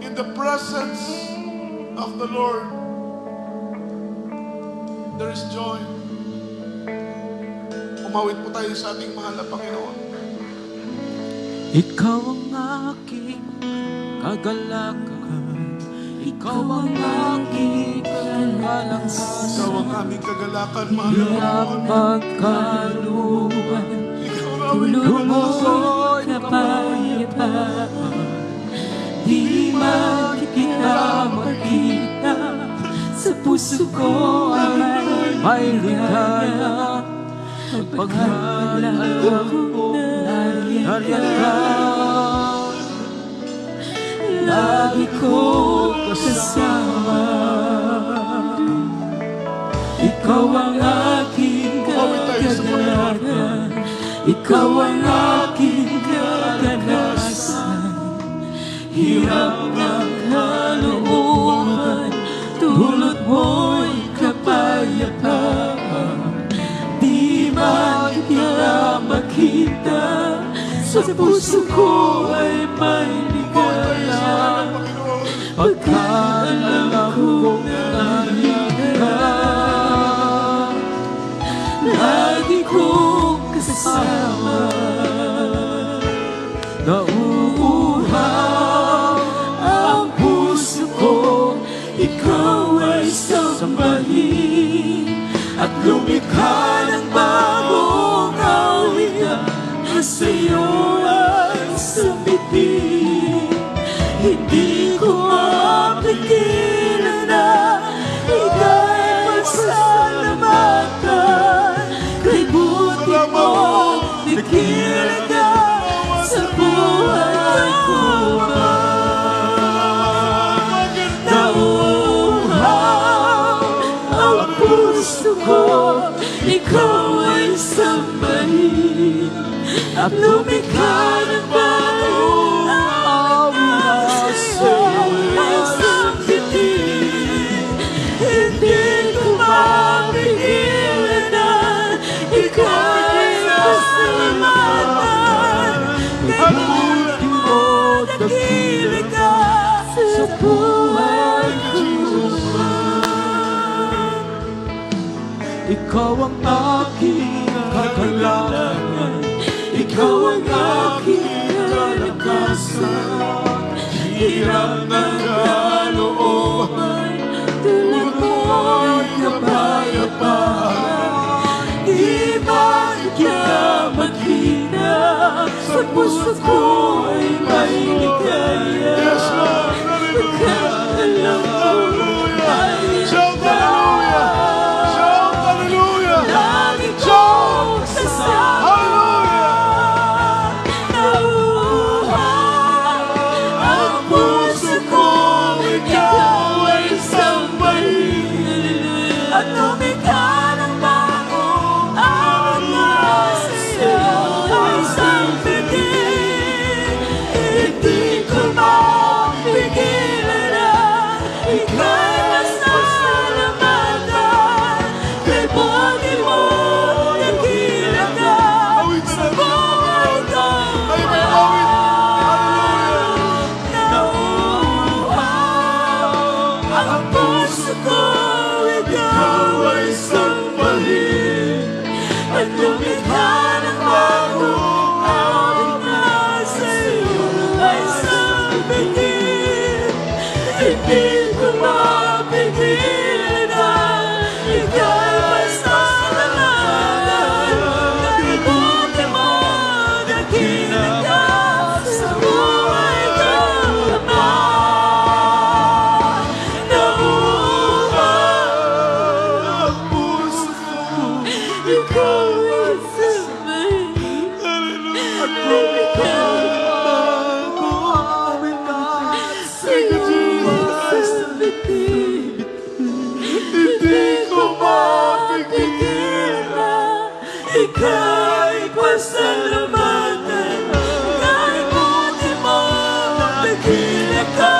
In the presence of the Lord, there is joy. Umawit po tayo sa ating mahal na Panginoon. Ikaw ang aking kagalakan, ikaw ang aking kalangkasan, Ikaw ang aming kagalakan, mahal na hirap Panginoon. pagkaluan, Ikaw ang aming tulog kagalakan. mo'y kapayapaan. Di man kita makita, sa puso ko ay may ligaya. Pagkalaan ko nariyan ka, lagi ko kasama. Ikaw ang aking kagalakan, ikaw ang aking kaganasan. Hirap ng kalooban, dulot mo'y kapayapaan. Di man kita makita, sa puso ko ay may ligaya. Pagkaalala ko nariyan ka, lagi kong kasama. Nauuhaw ang puso ko, ikaw ay sambahin, at lumikha ng bagong awitan na sa'yo ay sambitin. Hindi ko mapigilan na ika'y magsalamatan. Kay buti mo, nakilan ka sa buhay ko. Nauuhaw ang puso ko, ikaw ay sambahin, at lumikha ng bagong awitan na sa'yo ay sambitin. Hindi ko mapigilan na ika'y masalamatan. Kay buti mo, nakilig ka sa buhay ko. Ikaw ang aking kagalakan, ikaw ang aking kalakasan. Hirap ng kalooban, tulad mo'y kapayapaan. Di man kita makita, sa puso ko ay may ligaya. Yes, Lord. Pagkaalam ko ay Shout hallelujah! Shout hallelujah! lagi kong sasama. Hallelujah! Nauuhaw ang ika'y masasalamatan. Kay buti mo, dakila ka sa buhay ko. Ay, may awit. Hallelujah. Nauuhaw ang puso ko, ikaw ay sambahin. At lumikha ng bagong awit na sa'yo ay sambihin. Hindi ko mapigilan na ika'y masasalamatan. Kay buti mo, dakila ka sa buhay ko, Ama. Nauuhaw ang puso ko, ikaw ay sambahin. At lumikha ng bagong awit na sa'yo ay sambihin. Hindi ko mapigilan na ika'y pasalamatan. Kay buti mo, dakila ka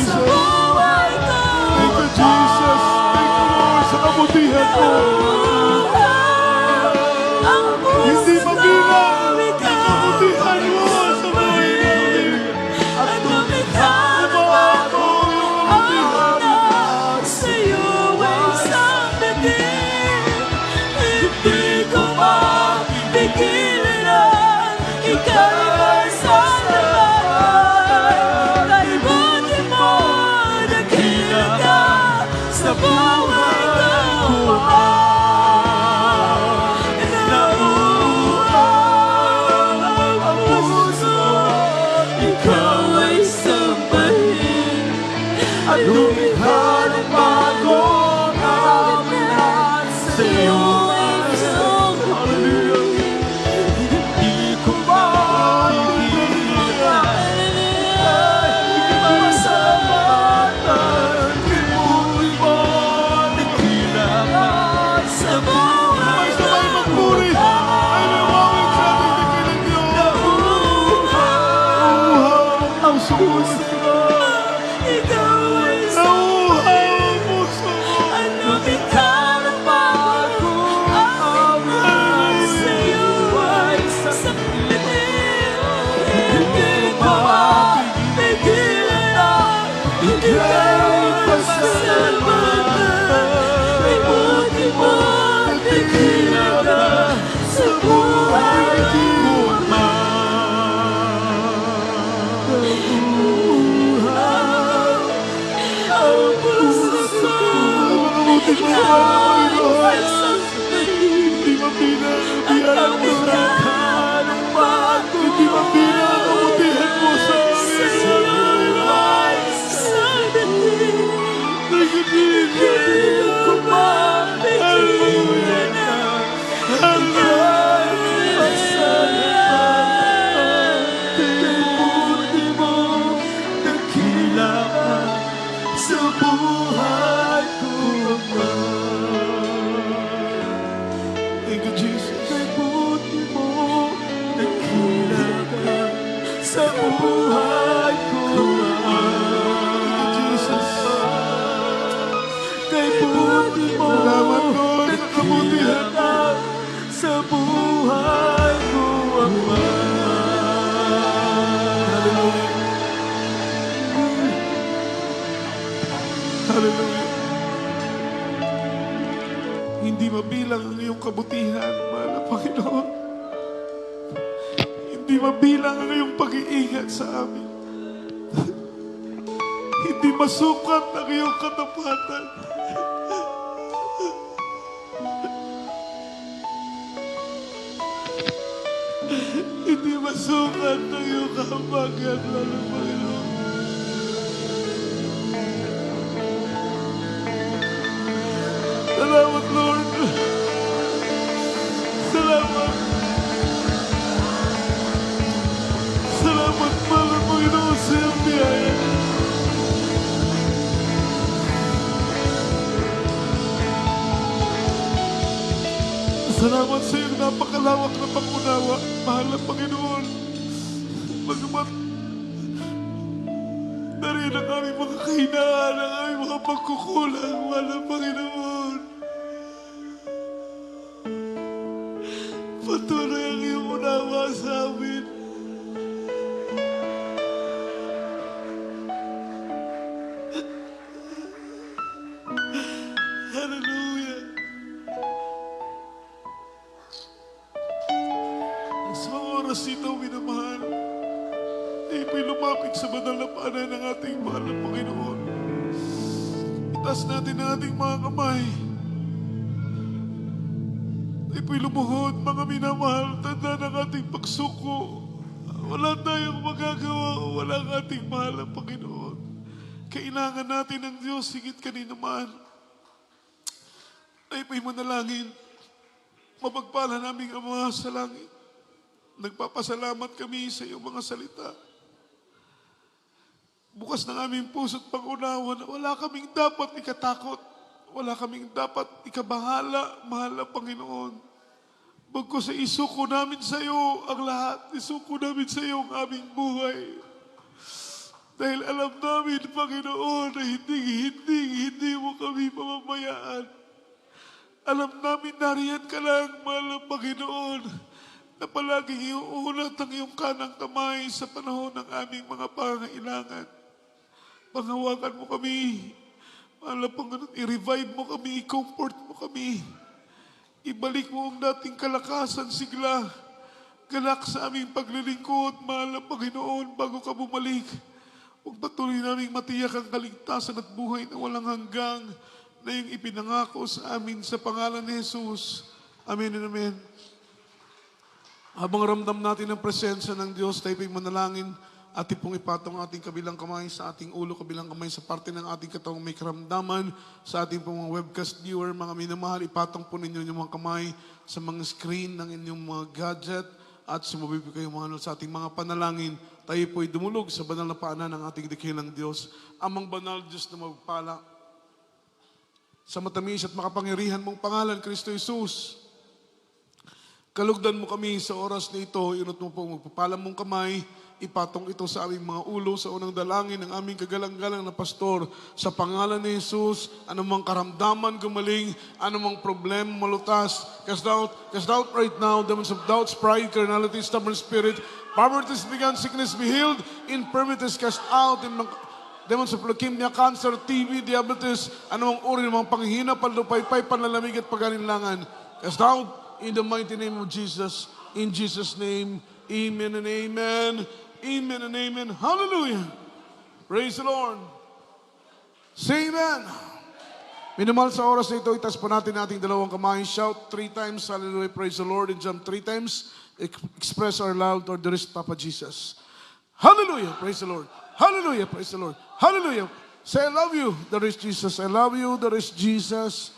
sa buhay ko. Thank you, Jesus. Thank you, Lord, sa kabutihan mo. Ang Hindi puso mabilang ko, ang kabutihan mo sa buhay namin. at lumikha ng bagong awit na sa'yo ay sambihin. Hindi ko mapigilan na ika'y masalamatan. Kay buti mo, dakila ka sa buhay ko, Ama. Nauuhaw ang puso, ikaw ay sambahin. At lumikha ng bagong awit na sa'yo ay sambihin. Hindi ko mapigilan ika'y masalamatan. Kay buti mo, dakila ka sa buhay ko. Sabay magpuri. Ay, may awit sa ating dakilang Diyos. Nauuhaw Ang puso ko. ikaw ay Nauuhaw ang puso ko. at lumikha ng bagong awit na sa'yo ay sambihin. Hindi ko mapigilan na ika'y masasalamatan. Kay buti mo, dakila ka sa buhay ko, Ama. Nauuhaw ang puso ko, Mabuti mo ikaw naman, ay Panginoon. sambihin. Hindi mabilang ang At biyaya mo sa lumikha akin. ng bagong Hindi mabilang ang kabutihan mo sa sa'yo amin. ay sambihin. Thank you, Jesus. Hindi ko mapigilan na ika'y masalamatan. Kay buti mo, dakila ka sa buhay ko, Ama. Thank you, Jesus. Kay buti mo, dakila ka sa buhay ko, Ama. Jesus. Kay buti mo, Salamat, Lord, sa kabutihan mo. ka sa buhay ko, Ama. Hallelujah. Hallelujah. Hindi mabilang ang iyong kabutihan, mahal na Panginoon. Hindi mabilang ang iyong pag-iingat sa amin. Hindi masukat ang iyong katapatan. Hindi masukat ang iyong kahabagan, mahal na Panginoon. Salamat, Lord. Salamat. Salamat, mahal na Panginoon, sa iyong biyaya. Salamat sa iyong napakalawak na pangunawa, mahal na Panginoon. Bagamat narin ang aming mga kahinaan, ang aming mga mga pagkukulang, mahal na Panginoon. Patuloy ang iyong unawa sa amin. Hallelujah. Sa mga oras ito, minamahal, ay po'y lumapit sa banal na paanan ng ating mahal na Panginoon. Itaas natin ang ating mga kamay. Ay po'y lumuhod, mga minamahal, tanda ng ating pagsuko. Wala tayong magagawa, wala ang ating mahal na Panginoon. Kailangan natin ng Diyos, higit kanina man. Ay po'y manalangin, mapagpala naming Ama sa langit. Nagpapasalamat kami sa iyong mga salita. Bukas ng aming puso't pangunawa na wala kaming dapat ikatakot. Wala kaming dapat ikabahala, mahal na Panginoon. Bagkus sa isuko namin sa iyo ang lahat. Isuko namin sa iyo ang aming buhay. Dahil alam namin, Panginoon, na hindi mo kami pamamayaan. Alam namin, nariyan ka lang, mahal na Panginoon, na palaging iuunat ang iyong kanang kamay sa panahon ng aming mga pangailangan. Panghawakan mo kami, mahal na Panginoon, i-revive mo kami, i-comfort mo kami. Ibalik mo ang dating kalakasan, sigla, galak sa aming paglilingkod, mahal na Panginoon, bago ka bumalik. Huwag patuloy naming matiyak ang kaligtasan at buhay na walang hanggang na yung ipinangako sa amin sa pangalan ni Jesus. Amen and amen. Habang ramdam natin ang presensya ng Diyos, tayo po'y manalangin at pong ipatong ating kabilang kamay sa ating ulo, kabilang kamay sa parte ng ating katawang may karamdaman, sa ating pong mga webcast viewer, mga minamahal, ipatong po ninyo yung mga kamay sa mga screen ng inyong mga gadget at sumabi po kayo mga sa ating mga panalangin. Tayo po'y dumulog sa banal na paanan ng ating dakilang Diyos, amang banal Diyos na magpala. Sa matamis at makapangyarihan mong pangalan, Kristo Jesus, kalugdan mo kami sa oras na ito, inot mo po magpapalam mong kamay, ipatong ito sa aming mga ulo, sa unang dalangin ng aming kagalang-galang na pastor, sa pangalan ni Jesus, anumang karamdaman gumaling, anumang problema malutas, cast out right now, demons of doubts, pride, carnality, stubborn spirit, poverty, began, sickness be healed, infirmities cast out, demons of leukemia, cancer, TB, diabetes, anumang uri ng mga panghihina, palupaypay, panlalamig at pag-alinlangan, cast out in the mighty name of Jesus. In Jesus' name, amen and amen. Amen and amen. Hallelujah. Praise the Lord. Say amen. Minamahal sa oras na ito, itas po natin ating dalawang kamay. Shout 3 times, hallelujah, praise the Lord. And jump 3 times. Express our love toward the rest, Papa Jesus. Hallelujah, praise the Lord. Hallelujah, praise the Lord. Hallelujah. Say, I love you, there is Jesus. I love you, there is Jesus.